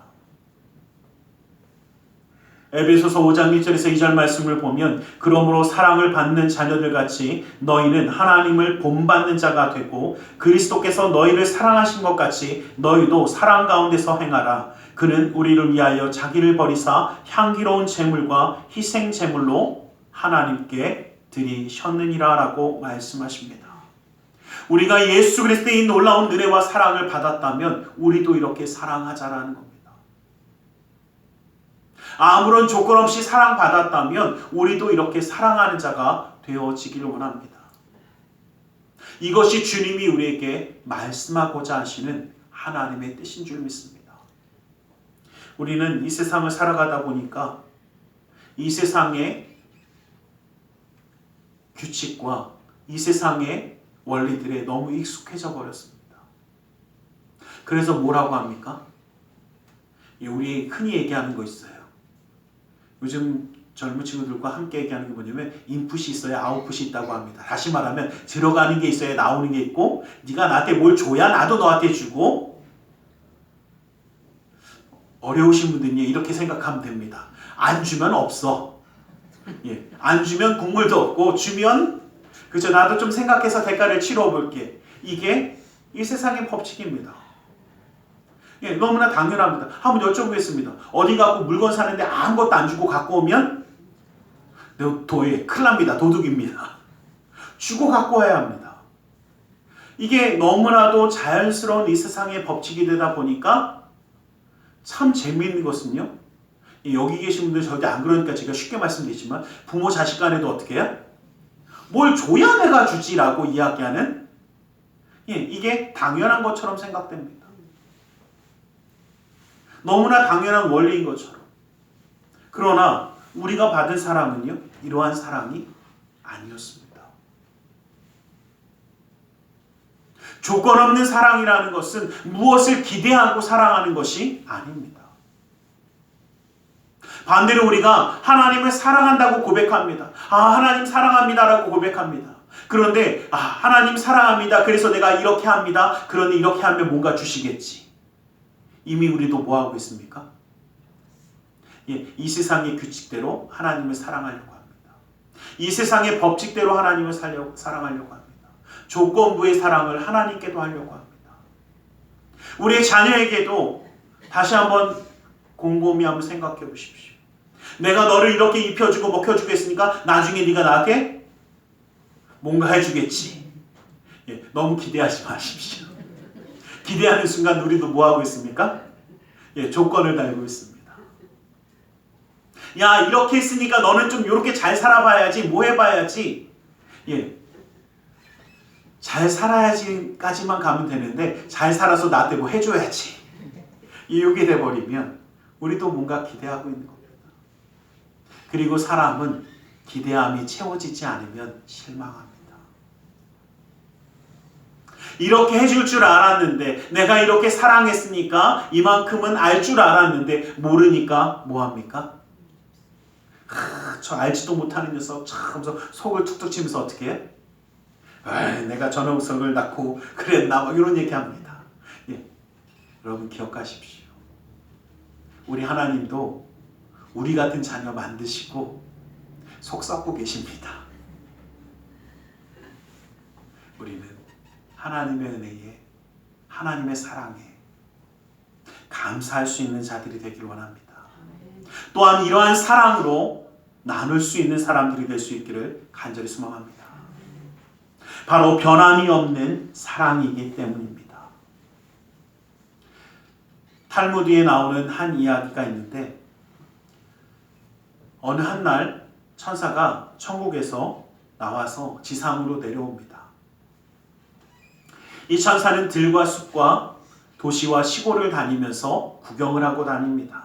에베소서 5장 1절에서 2절 말씀을 보면 그러므로 사랑을 받는 자녀들 같이 너희는 하나님을 본받는 자가 되고 그리스도께서 너희를 사랑하신 것 같이 너희도 사랑 가운데서 행하라. 그는 우리를 위하여 자기를 버리사 향기로운 제물과 희생 제물로 하나님께 드리셨느니라 라고 말씀하십니다. 우리가 예수 그리스도의 놀라운 은혜와 사랑을 받았다면 우리도 이렇게 사랑하자라는 겁니다. 아무런 조건 없이 사랑받았다면 우리도 이렇게 사랑하는 자가 되어지기를 원합니다. 이것이 주님이 우리에게 말씀하고자 하시는 하나님의 뜻인 줄 믿습니다. 우리는 이 세상을 살아가다 보니까 이 세상의 규칙과 이 세상의 원리들에 너무 익숙해져 버렸습니다. 그래서 뭐라고 합니까? 우리 흔히 얘기하는 거 있어요. 요즘 젊은 친구들과 함께 얘기하는 게 뭐냐면 인풋이 있어야 아웃풋이 있다고 합니다. 다시 말하면 들어가는 게 있어야 나오는 게 있고, 네가 나한테 뭘 줘야 나도 너한테 주고. 어려우신 분들은 이렇게 생각하면 됩니다. 안 주면 없어. 안 주면 국물도 없고, 주면 그죠, 나도 좀 생각해서 대가를 치러 볼게. 이게 이 세상의 법칙입니다. 너무나 당연합니다. 한번 여쭤보겠습니다. 어디 가고 물건 사는데 아무것도 안 주고 갖고 오면 큰일 납니다. 도둑입니다. 주고 갖고 와야 합니다. 이게 너무나도 자연스러운 이 세상의 법칙이 되다 보니까 참 재미있는 것은요, 여기 계신 분들 절대 안 그러니까 제가 쉽게 말씀드리지만 부모 자식 간에도 어떻게 해요? 뭘 줘야 내가 주지라고 이야기하는, 이게 당연한 것처럼 생각됩니다. 너무나 당연한 원리인 것처럼. 그러나 우리가 받은 사랑은요, 이러한 사랑이 아니었습니다. 조건 없는 사랑이라는 것은 무엇을 기대하고 사랑하는 것이 아닙니다. 반대로 우리가 하나님을 사랑한다고 고백합니다. 하나님 사랑합니다라고 고백합니다. 그런데 하나님 사랑합니다. 그래서 내가 이렇게 합니다. 그런데 이렇게 하면 뭔가 주시겠지. 이미 우리도 뭐하고 있습니까? 이 세상의 규칙대로 하나님을 사랑하려고 합니다. 이 세상의 법칙대로 하나님을 사랑하려고 합니다. 조건부의 사랑을 하나님께도 하려고 합니다. 우리의 자녀에게도 다시 한번 곰곰이 한번 생각해 보십시오. 내가 너를 이렇게 입혀주고 먹혀주고 했으니까 나중에 네가 나한테 뭔가 해주겠지. 너무 기대하지 마십시오. 기대하는 순간 우리도 뭐하고 있습니까? 조건을 달고 있습니다. 야, 이렇게 했으니까 너는 좀 이렇게 잘 살아봐야지, 뭐 해봐야지. 잘 살아야지까지만 가면 되는데 잘 살아서 나한테 뭐 해줘야지. 이게 돼버리면 우리도 뭔가 기대하고 있는 겁니다. 그리고 사람은 기대함이 채워지지 않으면 실망합니다. 이렇게 해줄 줄 알았는데, 내가 이렇게 사랑했으니까 이만큼은 알 줄 알았는데 모르니까 뭐합니까? 저 알지도 못하는 녀석 참 속을 툭툭 치면서 어떻게 해? 내가 저 녀석을 낳고 그랬나 뭐 이런 얘기합니다. 여러분 기억하십시오. 우리 하나님도 우리 같은 자녀 만드시고 속 썩고 계십니다. 우리는 하나님의 은혜에, 하나님의 사랑에 감사할 수 있는 자들이 되길 원합니다. 또한 이러한 사랑으로 나눌 수 있는 사람들이 될 수 있기를 간절히 소망합니다. 바로 변함이 없는 사랑이기 때문입니다. 탈무드에 나오는 한 이야기가 있는데, 어느 한 날 천사가 천국에서 나와서 지상으로 내려옵니다. 이 천사는 들과 숲과 도시와 시골을 다니면서 구경을 하고 다닙니다.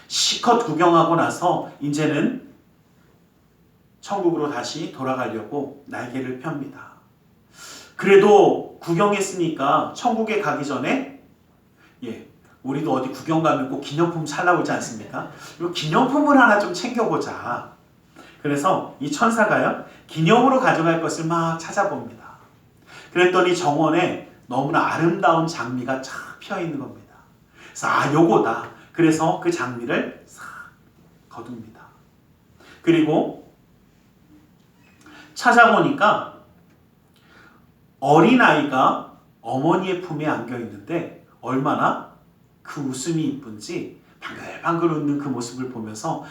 실컷 구경하고 나서 이제는 천국으로 다시 돌아가려고 날개를 펴니다. 그래도 구경했으니까 천국에 가기 전에 우리도 어디 구경 가면 꼭 기념품 살라고 하지 않습니까? 이 기념품을 하나 좀 챙겨보자. 그래서 이 천사가요, 기념으로 가져갈 것을 막 찾아봅니다. 그랬더니 정원에 너무나 아름다운 장미가 쫙 펴있는 겁니다. 그래서 요거다. 그래서 그 장미를 싹 거둡니다. 그리고 찾아보니까 어린아이가 어머니의 품에 안겨 있는데 얼마나 그 웃음이 이쁜지 방글방글 웃는 그 모습을 보면서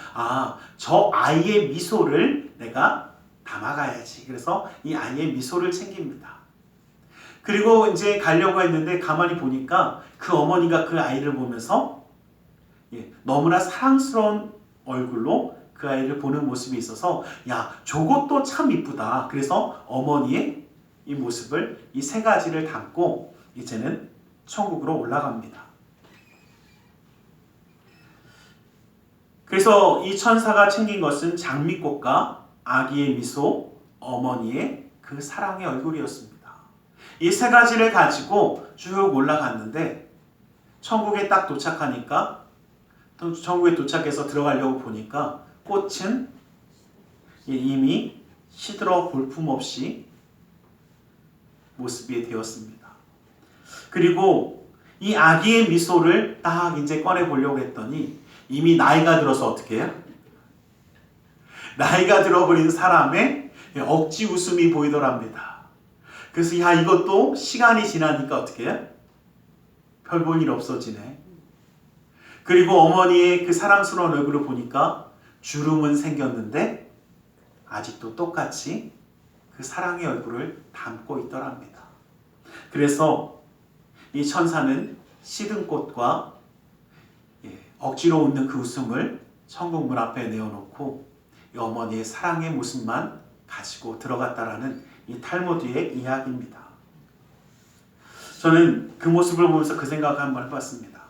저 아이의 미소를 내가 담아가야지. 그래서 이 아이의 미소를 챙깁니다. 그리고 이제 가려고 했는데 가만히 보니까 그 어머니가 그 아이를 보면서 너무나 사랑스러운 얼굴로 그 아이를 보는 모습이 있어서 야, 저것도 참 이쁘다. 그래서 어머니의 이 모습을 이 세 가지를 담고 이제는 천국으로 올라갑니다. 그래서 이 천사가 챙긴 것은 장미꽃과 아기의 미소, 어머니의 그 사랑의 얼굴이었습니다. 이 세 가지를 가지고 쭉 올라갔는데 천국에 딱 도착하니까 또 천국에 도착해서 들어가려고 보니까 꽃은 이미 시들어 볼품없이 모습이 되었습니다. 그리고 이 아기의 미소를 딱 이제 꺼내 보려고 했더니 이미 나이가 들어서 어떻게 해요? 나이가 들어버린 사람의 억지 웃음이 보이더랍니다. 그래서 야, 이것도 시간이 지나니까 어떻게 해요? 별 볼 일 없어지네. 그리고 어머니의 그 사랑스러운 얼굴을 보니까 주름은 생겼는데 아직도 똑같이 그 사랑의 얼굴을 담고 있더랍니다. 그래서 이 천사는 시든 꽃과 억지로 웃는 그 웃음을 천국 문 앞에 내어놓고 이 어머니의 사랑의 모습만 가지고 들어갔다라는 이 탈무드의 이야기입니다. 저는 그 모습을 보면서 그 생각을 한번 해봤습니다.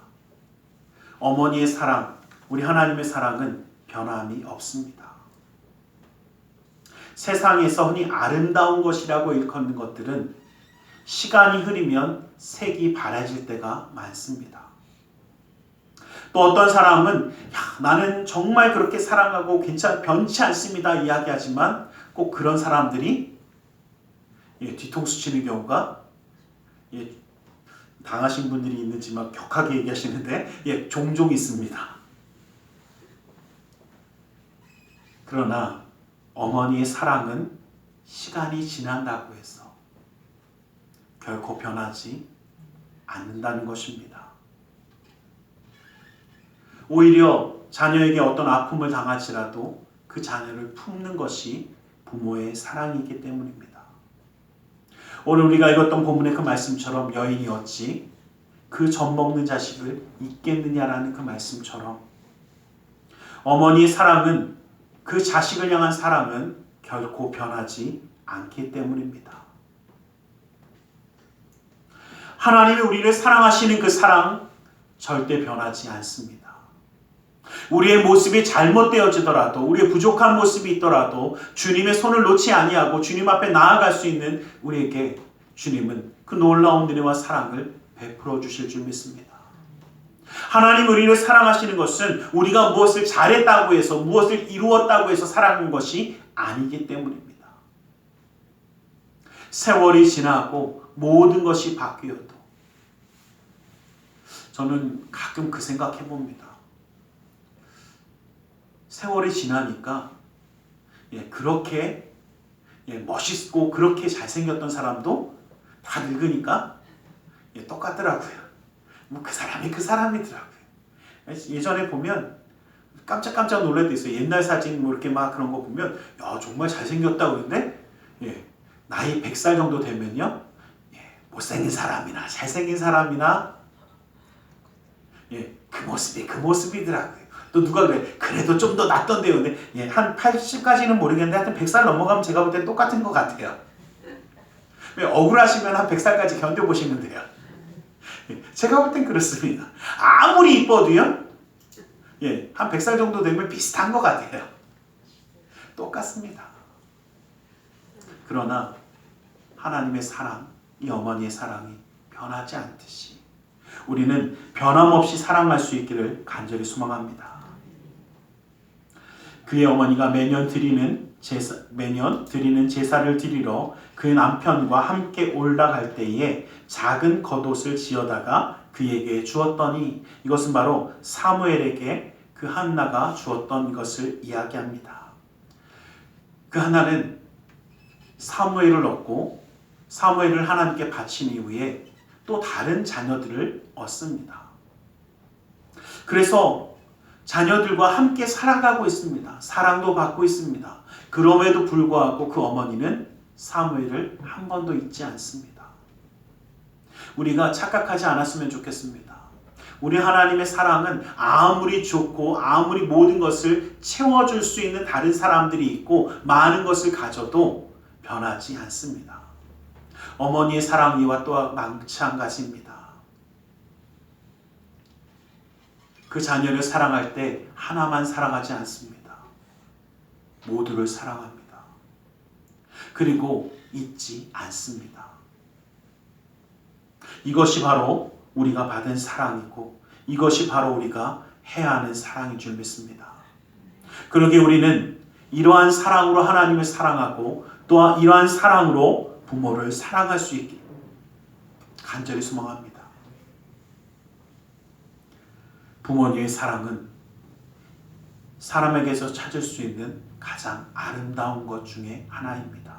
어머니의 사랑, 우리 하나님의 사랑은 변함이 없습니다. 세상에서 흔히 아름다운 것이라고 일컫는 것들은 시간이 흐르면 색이 바래질 때가 많습니다. 또 어떤 사람은 야, 나는 정말 그렇게 사랑하고 변치 않습니다 이야기하지만 꼭 그런 사람들이 뒤통수 치는 경우가 당하신 분들이 있는지 막 격하게 얘기하시는데 종종 있습니다. 그러나 어머니의 사랑은 시간이 지난다고 해서 결코 변하지 않는다는 것입니다. 오히려 자녀에게 어떤 아픔을 당할지라도 그 자녀를 품는 것이 부모의 사랑이기 때문입니다. 오늘 우리가 읽었던 본문의 그 말씀처럼 여인이 어찌 그 젖 먹는 자식을 잊겠느냐라는 그 말씀처럼 어머니의 사랑은 그 자식을 향한 사랑은 결코 변하지 않기 때문입니다. 하나님이 우리를 사랑하시는 그 사랑 절대 변하지 않습니다. 우리의 모습이 잘못되어지더라도 우리의 부족한 모습이 있더라도 주님의 손을 놓지 아니하고 주님 앞에 나아갈 수 있는 우리에게 주님은 그 놀라운 은혜와 사랑을 베풀어 주실 줄 믿습니다. 하나님 우리를 사랑하시는 것은 우리가 무엇을 잘했다고 해서 무엇을 이루었다고 해서 사랑하는 것이 아니기 때문입니다. 세월이 지나고 모든 것이 바뀌어도 저는 가끔 그 생각해 봅니다. 세월이 지나니까 그렇게 멋있고 그렇게 잘생겼던 사람도 다 늙으니까 똑같더라고요. 뭐 그 사람이 그 사람이더라고요. 예전에 보면 깜짝깜짝 놀랄 때 있어요. 옛날 사진 뭐 이렇게 막 그런 거 보면 야 정말 잘생겼다고 그러는데 나이 100살 정도 되면요 못생긴 사람이나 잘생긴 사람이나 그 모습이 그 모습이더라고요. 또 누가 그래 그래도 좀 더 낫던데요. 근데 한 80까지는 모르겠는데 하여튼 100살 넘어가면 제가 볼 땐 똑같은 것 같아요. 억울하시면 한 100살까지 견뎌보시면 돼요. 제가 볼 땐 그렇습니다. 아무리 이뻐도요 한 100살 정도 되면 비슷한 것 같아요. 똑같습니다. 그러나 하나님의 사랑, 이 어머니의 사랑이 변하지 않듯이 우리는 변함없이 사랑할 수 있기를 간절히 소망합니다. 그의 어머니가 매년 드리는 제사를 드리러 그 남편과 함께 올라갈 때에 작은 겉옷을 지어다가 그에게 주었더니 이것은 바로 사무엘에게 그 한나가 주었던 것을 이야기합니다. 그 한나는 사무엘을 얻고 사무엘을 하나님께 바친 이후에 또 다른 자녀들을 얻습니다. 그래서 자녀들과 함께 살아가고 있습니다. 사랑도 받고 있습니다. 그럼에도 불구하고 그 어머니는 사무엘을 한 번도 잊지 않습니다. 우리가 착각하지 않았으면 좋겠습니다. 우리 하나님의 사랑은 아무리 좋고 아무리 모든 것을 채워줄 수 있는 다른 사람들이 있고 많은 것을 가져도 변하지 않습니다. 어머니의 사랑 이와 또 마찬가지입니다. 그 자녀를 사랑할 때 하나만 사랑하지 않습니다. 모두를 사랑합니다. 그리고 잊지 않습니다. 이것이 바로 우리가 받은 사랑이고 이것이 바로 우리가 해야 하는 사랑인 줄 믿습니다. 그러기에 우리는 이러한 사랑으로 하나님을 사랑하고 또한 이러한 사랑으로 부모를 사랑할 수 있기를 간절히 소망합니다. 부모님의 사랑은 사람에게서 찾을 수 있는 가장 아름다운 것 중에 하나입니다.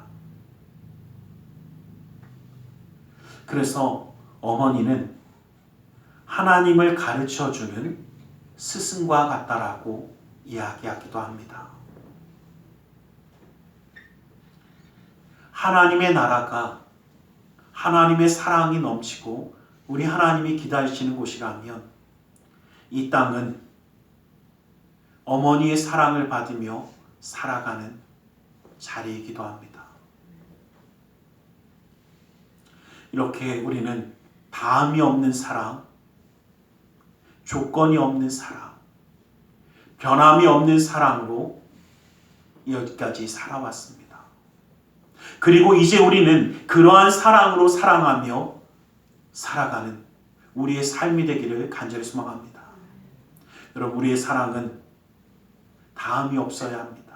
그래서 어머니는 하나님을 가르쳐주는 스승과 같다라고 이야기하기도 합니다. 하나님의 나라가 하나님의 사랑이 넘치고 우리 하나님이 기다리시는 곳이라면 이 땅은 어머니의 사랑을 받으며 살아가는 자리이기도 합니다. 이렇게 우리는 다함이 없는 사랑, 조건이 없는 사랑, 변함이 없는 사랑으로 여기까지 살아왔습니다. 그리고 이제 우리는 그러한 사랑으로 사랑하며 살아가는 우리의 삶이 되기를 간절히 소망합니다. 여러분, 우리의 사랑은 다함이 없어야 합니다.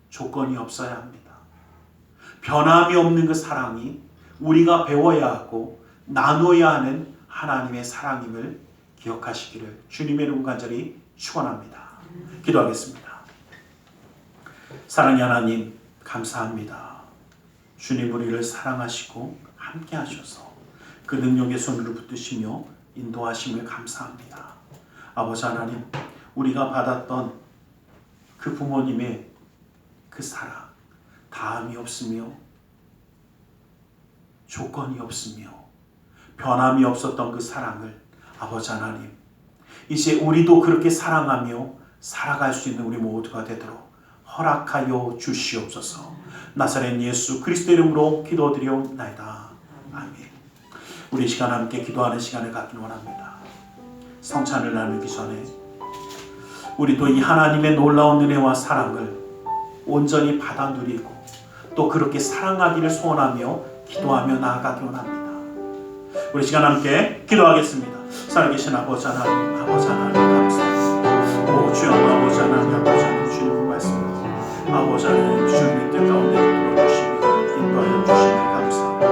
조건이 없어야 합니다. 변함이 없는 그 사랑이 우리가 배워야 하고 나누어야 하는 하나님의 사랑임을 기억하시기를 주님의 이름 간절히 축원합니다. 기도하겠습니다. 사랑의 하나님 감사합니다. 주님 우리를 사랑하시고 함께 하셔서 그 능력의 손으로 붙드시며 인도하심을 감사합니다. 아버지 하나님, 우리가 받았던 그 부모님의 그 사랑, 다함이 없으며 조건이 없으며 변함이 없었던 그 사랑을 아버지 하나님, 이제 우리도 그렇게 사랑하며 살아갈 수 있는 우리 모두가 되도록 허락하여 주시옵소서. 나사렛 예수 그리스도 이름으로 기도드리옵나이다. 아멘. 우리 시간 함께 기도하는 시간을 갖기를 원합니다. 성찬을 나누기 전에 우리도 이 하나님의 놀라운 은혜와 사랑을 온전히 받아 누리고 또 그렇게 사랑하기를 소원하며 기도하며 나아가기 원합니다. 우리 시간 함께 기도하겠습니다. 살아계신 아버지 하나님, 아버지 하나님 감사합니다. 오 주여, 아버지 하나님, 아버지 하나님 주님의 말씀, 아버지 하나님 주님의 뜻 가운데 들어주시고 인도하여 주시니 감사합니다.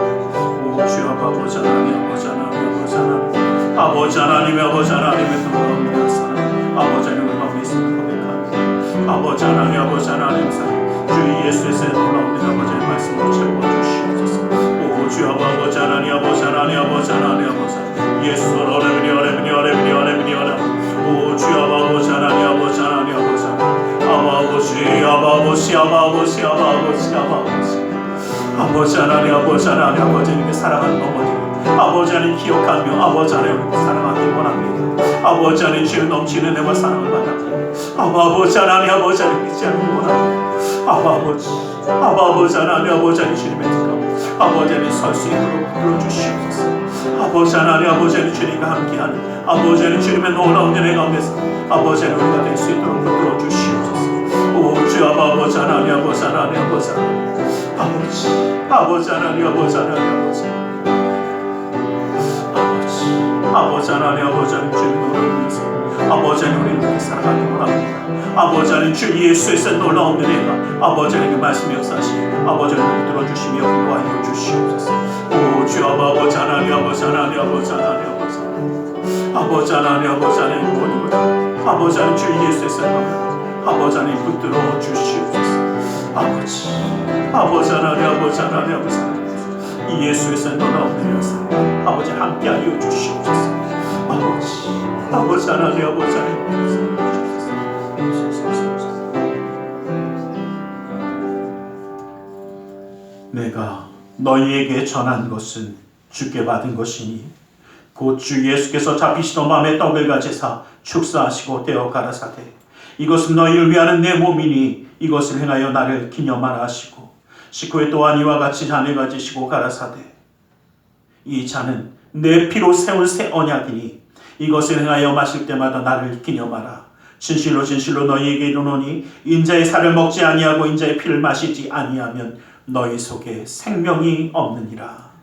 오 주여, 아버지 하나님, 아버지 하나님, 아버지 하나님, 아버지 하나님, 아버지 하나님의 놀라운 사랑, 아버지 하나님의 마음에 있음을 고백합니다. 아버지 하나님, 아버지 하나님 사랑, 주 예수의 놀라운 아버지의 말씀을 채워주시옵소서. 오 주여, 아버지 하나님, 아버지 하나님, 아버지 하나님, 아버지 하나님, 예수 어레미니 어레미니 어레미니 어레미니 어레미니. 오 주여, 아버지 하나님, 아버지 하나님, 아버지 하나님, 아버지, 아버지, 아버지, 아버지, 아버지, 아버지 하나님, 아버지 하나님, 아버지님께 사랑하는 어머니, 아버지 하나님 기억하며 아버지 하나님 사랑하기 원합니다. 아버지 하나님 주의 넘치는 은혜와 사랑을 받아 아버지 하나님, 아버지 하나님 믿지 않기 원합니다. 아버지, 아버지 하나님, 아버지 하나님 주님의 뜻 아버지 하나님 설 수 있도록 불러주시옵소서. 아버지 하나님, 아버지 하나님 주님과 함께하는 아버지 하나님 주님의 놀라운 은혜 가운데서 아버지 하나님 우리가 될 수 있도록 불러주시옵소서. 오 주 아버지 하나님, 아버지 하나님, 아버지 하나님, 아버지 하나님, 아버지 하나님, 아버지 아버지 하나님, 아버지 하나님 주님 놀라운 은혜, 아버지 하나님 우리를 그렇게 사랑하기 원합니다. 아버지 하나님 주 예수의 놀라운 은혜가 아버지 하나님 말씀 역사하시고 아버지 하나님 들어주시며 기도하여 주시옵소서. 오 주 아버지 하나님, 아버지 하나님, 아버지 하나님, 아버지 하나님, 아버지 하나님, 아버지 하나님 구원이고 아버지 하나님 주 예수의 놀라운 아버지 하나님 붙들어 주시옵소서. 아버지 하나님, 아버지 하나님, 아버지 하나님 이 예수의 놀라운 은혜가 아버지 함께하여 주시옵소서. 아버지 하나님, 아버지 하나님 내가 너희에게 전한 것은 주께 받은 것이니 곧 주 예수께서 잡히시던 밤에 떡을 가지사 축사하시고 떼어 가라사대 이것은 너희를 위하는 내 몸이니 이것을 행하여 나를 기념하라 하시고 식후에 또한 이와 같이 잔을 가지시고 가라사대 이 잔은 내 피로 세운 새 언약이니 이것을 행하여 마실 때마다 나를 기념하라. 진실로 진실로 너희에게 이르노니 인자의 살을 먹지 아니하고 인자의 피를 마시지 아니하면 너희 속에 생명이 없느니라.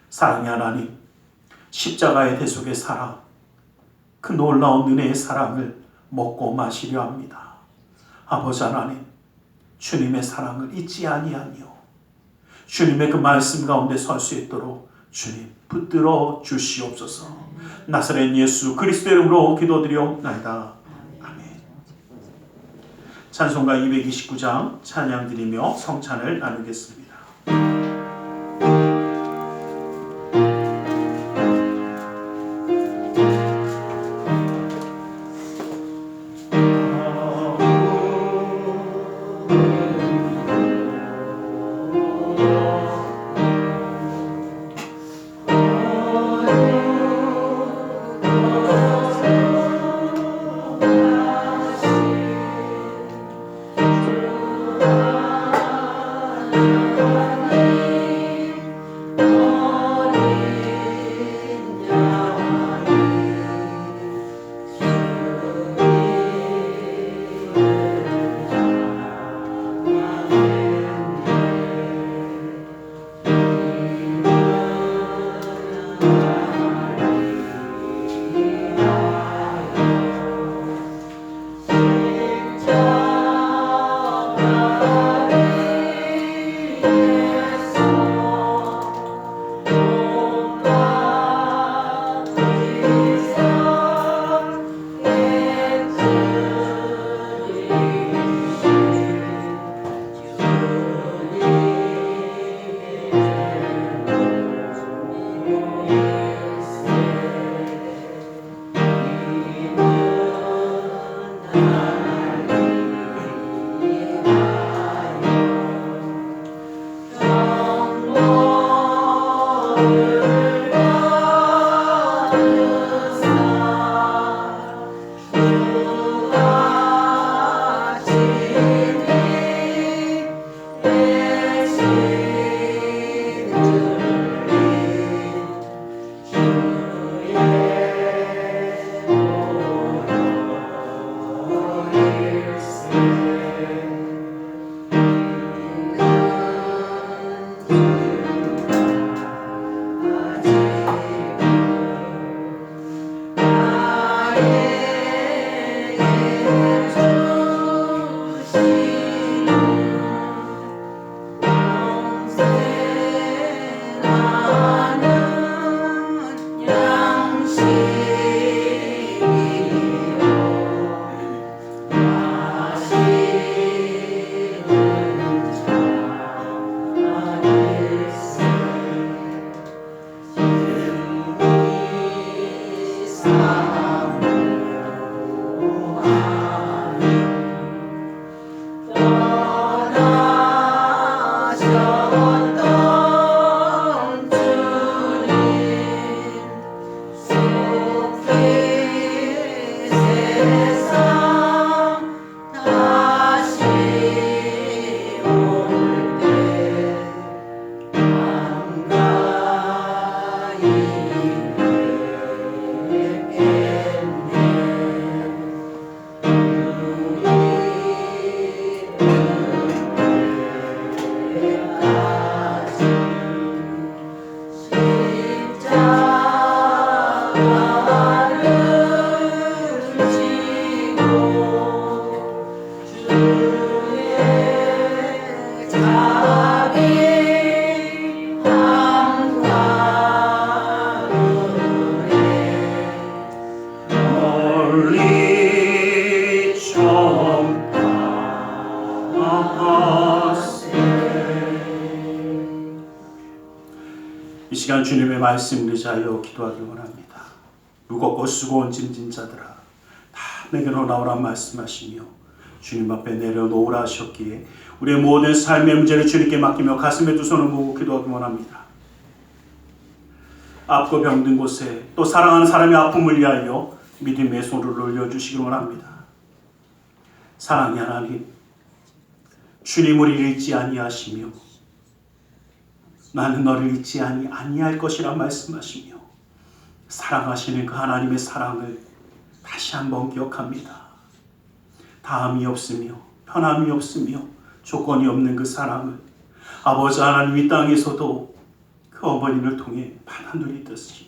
사랑의 하나님, 십자가의 대속의 사랑, 그 놀라운 은혜의 사랑을 먹고 마시려 합니다. 아버지 하나님, 주님의 사랑을 잊지 아니하며 주님의 그 말씀 가운데 설 수 있도록 주님 붙들어 주시옵소서. 나사렛 예수 그리스도 이름으로 기도드리옵나이다. 아멘. 찬송가 229장 찬양 드리며 성찬을 나누겠습니다. 이 시간 주님의 말씀을 의지하여 기도하길 원합니다. 무겁고 수고온 짐진 자들아 다 내게로 나오라 말씀하시며 주님 앞에 내려놓으라 하셨기에 우리의 모든 삶의 문제를 주님께 맡기며 가슴에 두 손을 모으고 기도하길 원합니다. 아프고 병든 곳에 또 사랑하는 사람의 아픔을 위하여 믿음의 손을 올려주시기 원합니다. 사랑의 하나님, 주님을 잊지 아니하시며 나는 너를 잊지 아니할 것이라 말씀하시며 사랑하시는 그 하나님의 사랑을 다시 한번 기억합니다. 다함이 없으며 편함이 없으며 조건이 없는 그 사랑을 아버지 하나님 이 땅에서도 그 어머니를 통해 받아 누리듯이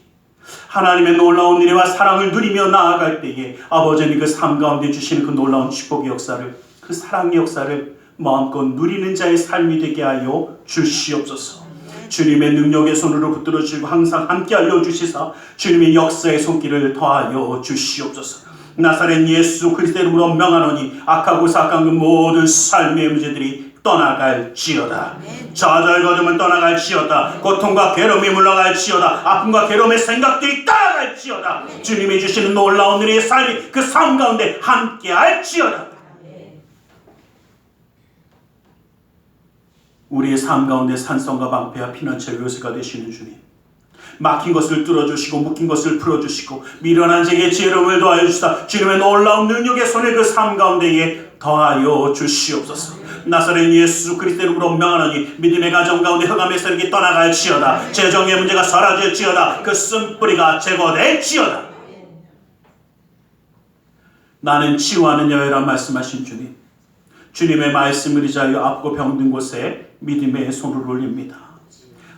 하나님의 놀라운 은혜와 사랑을 누리며 나아갈 때에 아버지는 그 삶 가운데 주시는 그 놀라운 축복의 역사를, 그 사랑의 역사를 마음껏 누리는 자의 삶이 되게 하여 주시옵소서. 주님의 능력의 손으로 붙들어 주시고 항상 함께 알려주시사 주님의 역사의 손길을 더하여 주시옵소서. 나사렛 예수 그리스도 이름으로 명하노니 악하고 사악한 그 모든 삶의 문제들이 떠나갈지어다. 좌절거림은 떠나갈지어다. 고통과 괴로움이 물러갈지어다. 아픔과 괴로움의 생각들이 떠나갈지어다. 주님이 주시는 놀라운 은혜의 삶이 그 삶 가운데 함께할지어다. 우리의 삶 가운데 산성과 방패와 피난처의 요새가 되시는 주님, 막힌 것을 뚫어주시고 묶인 것을 풀어주시고 미련한 자에게 지혜로움을 더하여 주시다. 주님의 놀라운 능력의 손에 그 삶 가운데에 더하여 주시옵소서. 나사렛 예수 그리스도 이름으로 명하노니 믿음의 가정 가운데 흑암의 세력이 떠나갈지어다. 재정의 문제가 사라질지어다. 그 쓴뿌리가 제거될지어다. 나는 치유하는 여호와라 말씀하신 주님, 주님의 말씀을 의지하여 아프고 병든 곳에 믿음의 손을 올립니다.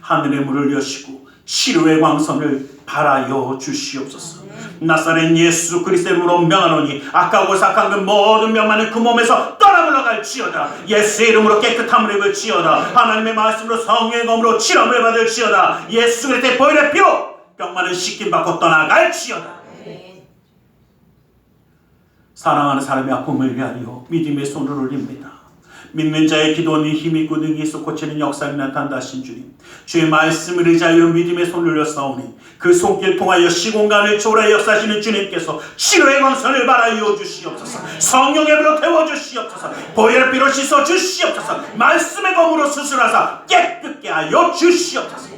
하늘의 문을 여시고 치료의 광선을 발하여 주시옵소서. 나사렛 예수 그리스도 이름으로 명하노니 악하고 사악한 그 모든 병만은 그 몸에서 떠나 물러갈지어다. 예수의 이름으로 깨끗함을 입을지어다. 하나님의 말씀으로 성령의 검으로 치료를 받을지어다. 예수 그리스도의 보혈의 피로 병만은 씻김 받고 떠나갈지어다. 사랑하는 사람의 아픔을 위하여 믿음의 손을 올립니다. 믿는 자의 기도는 힘이 있고 능히 있어 고치는 역사를 나타난다 하신 주님, 주의 말씀을 의지하여 믿음의 손을 올렸사오니 그 손길 통하여 시공간을 초월하여 역사하시는 주님께서 치료의 광선을 발하여 주시옵소서. 성령의 불로 태워주시옵소서. 보혈의 피로 씻어 주시옵소서. 말씀의 검으로 수술하사 깨끗게 하여 주시옵소서.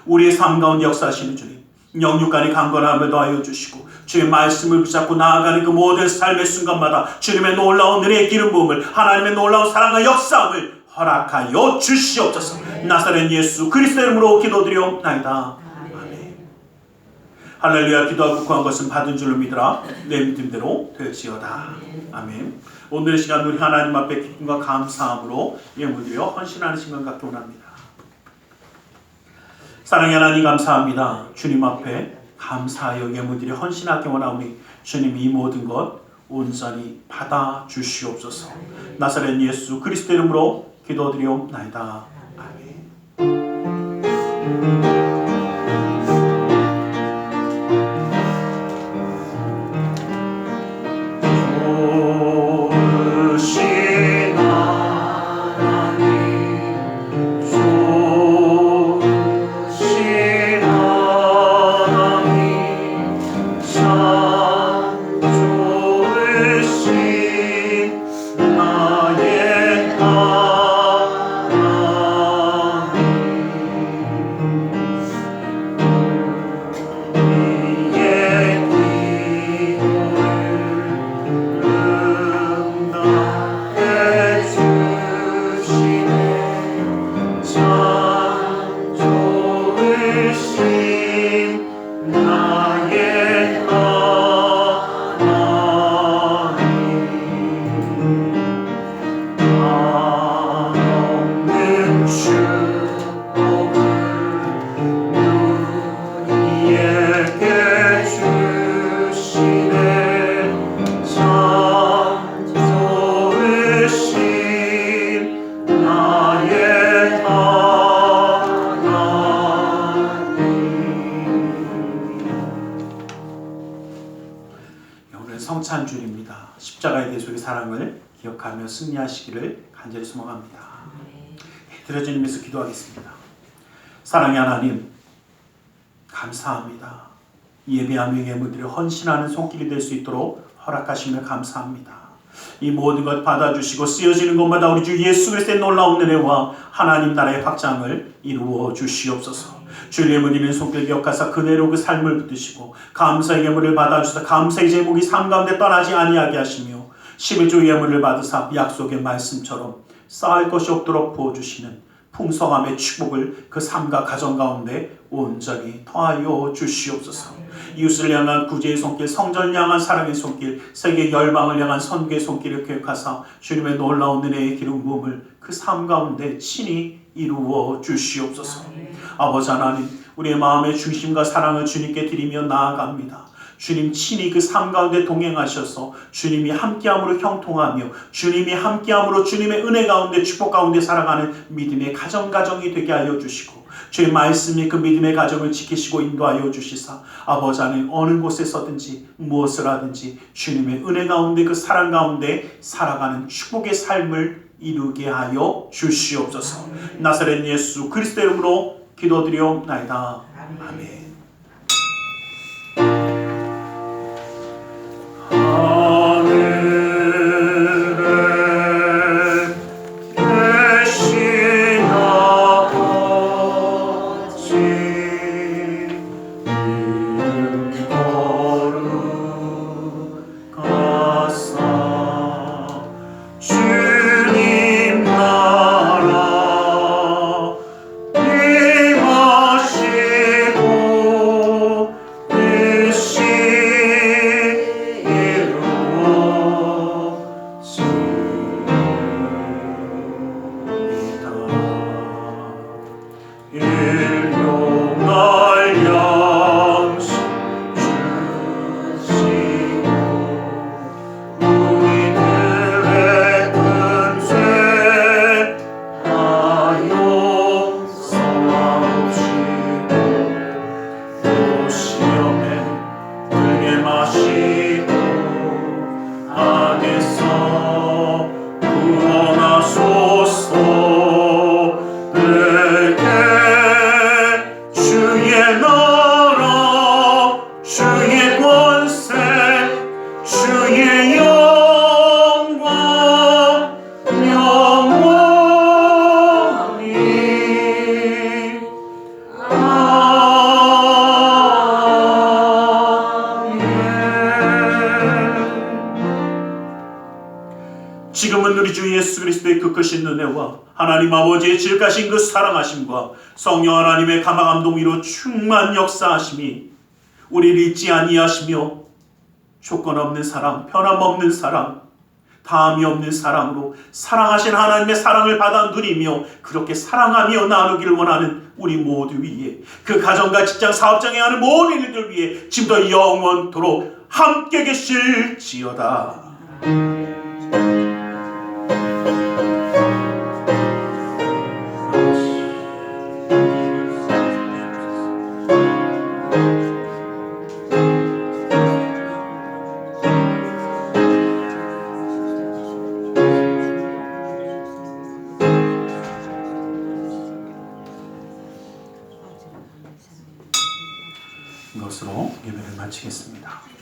우리의 삶 가운데 역사하시는 주님, 영육간의 강건함을 더하여 주시고 주의 말씀을 붙잡고 나아가는 그 모든 삶의 순간마다 주님의 놀라운 은혜의 기름 부음을, 하나님의 놀라운 사랑과 역사함을 허락하여 주시옵소서. 나사렛 예수 그리스도 이름으로 기도드리옵나이다. 아멘. 할렐루야. 기도하고 구한 것은 받은 줄로 믿으라. 내 믿음대로 될지어다. 아멘. 오늘의 시간 우리 하나님 앞에 기쁨과 감사함으로 예물드려 헌신하는 시간 갖기 원합니다. 사랑의 하나님 감사합니다. 주님 앞에 감사하여 예물드려 헌신하기 원하오니 주님 이 모든 것 온전히 받아 주시옵소서. 나사렛 예수 그리스도 이름으로 기도드리옵나이다. 아멘. 성찬주일입니다. 십자가의 대속의 사랑을 기억하며 승리하시기를 간절히 소망합니다. 드려진 의미에서 기도하겠습니다. 사랑의 하나님 감사합니다. 예배하며 예물드려 헌신하는 손길이 될 수 있도록 허락하시며 감사합니다. 이 모든 것 받아주시고 쓰여지는 것마다 우리 주 예수 그리스도의 놀라운 은혜와 하나님 나라의 확장을 이루어 주시옵소서. 주의 이르는 손길 기억하사 그대로 그 삶을 붙드시고 감사의 예물을 받아주사 감사의 제목이 삶 가운데 떠나지 아니하게 하시며 11조 예물을 받으사 약속의 말씀처럼 쌓을 것이 없도록 부어주시는 풍성함의 축복을 그 삶과 가정 가운데 온전히 더하여 주시옵소서. 이웃을 향한 구제의 손길, 성전을 향한 사랑의 손길, 세계 열방을 향한 선교의 손길을 계획하사 주님의 놀라운 은혜의 기름 부음을 그 삶 가운데 친히 이루어 주시옵소서. 아버지 하나님, 우리의 마음의 중심과 사랑을 주님께 드리며 나아갑니다. 주님 친히 그 삶 가운데 동행하셔서 주님이 함께함으로 형통하며 주님이 함께함으로 주님의 은혜 가운데 축복 가운데 살아가는 믿음의 가정이 되게 하여 주시고 주의 말씀이 그 믿음의 가정을 지키시고 인도하여 주시사 아버지 하나님 어느 곳에서든지 무엇을 하든지 주님의 은혜 가운데 그 사랑 가운데 살아가는 축복의 삶을 이루게 하여 주시옵소서. 나사렛 예수 그리스도의 이름으로 기도드리옵나이다. 아멘. 지금은 우리 주 예수 그리스도의 그 크신 은혜와 하나님 아버지의 지극하신 그 사랑하심과 성령 하나님의 감화감동 위로 충만 역사하심이 우리를 잊지 아니하시며 조건 없는 사랑, 변함없는 사랑, 다함이 없는 사랑으로 사랑하신 하나님의 사랑을 받아 누리며 그렇게 사랑하며 나누기를 원하는 우리 모두 위에 그 가정과 직장, 사업장에 하는 모든 일들 위에 지금도 영원토록 함께 계실지어다. 이것으로 예배를 마치겠습니다.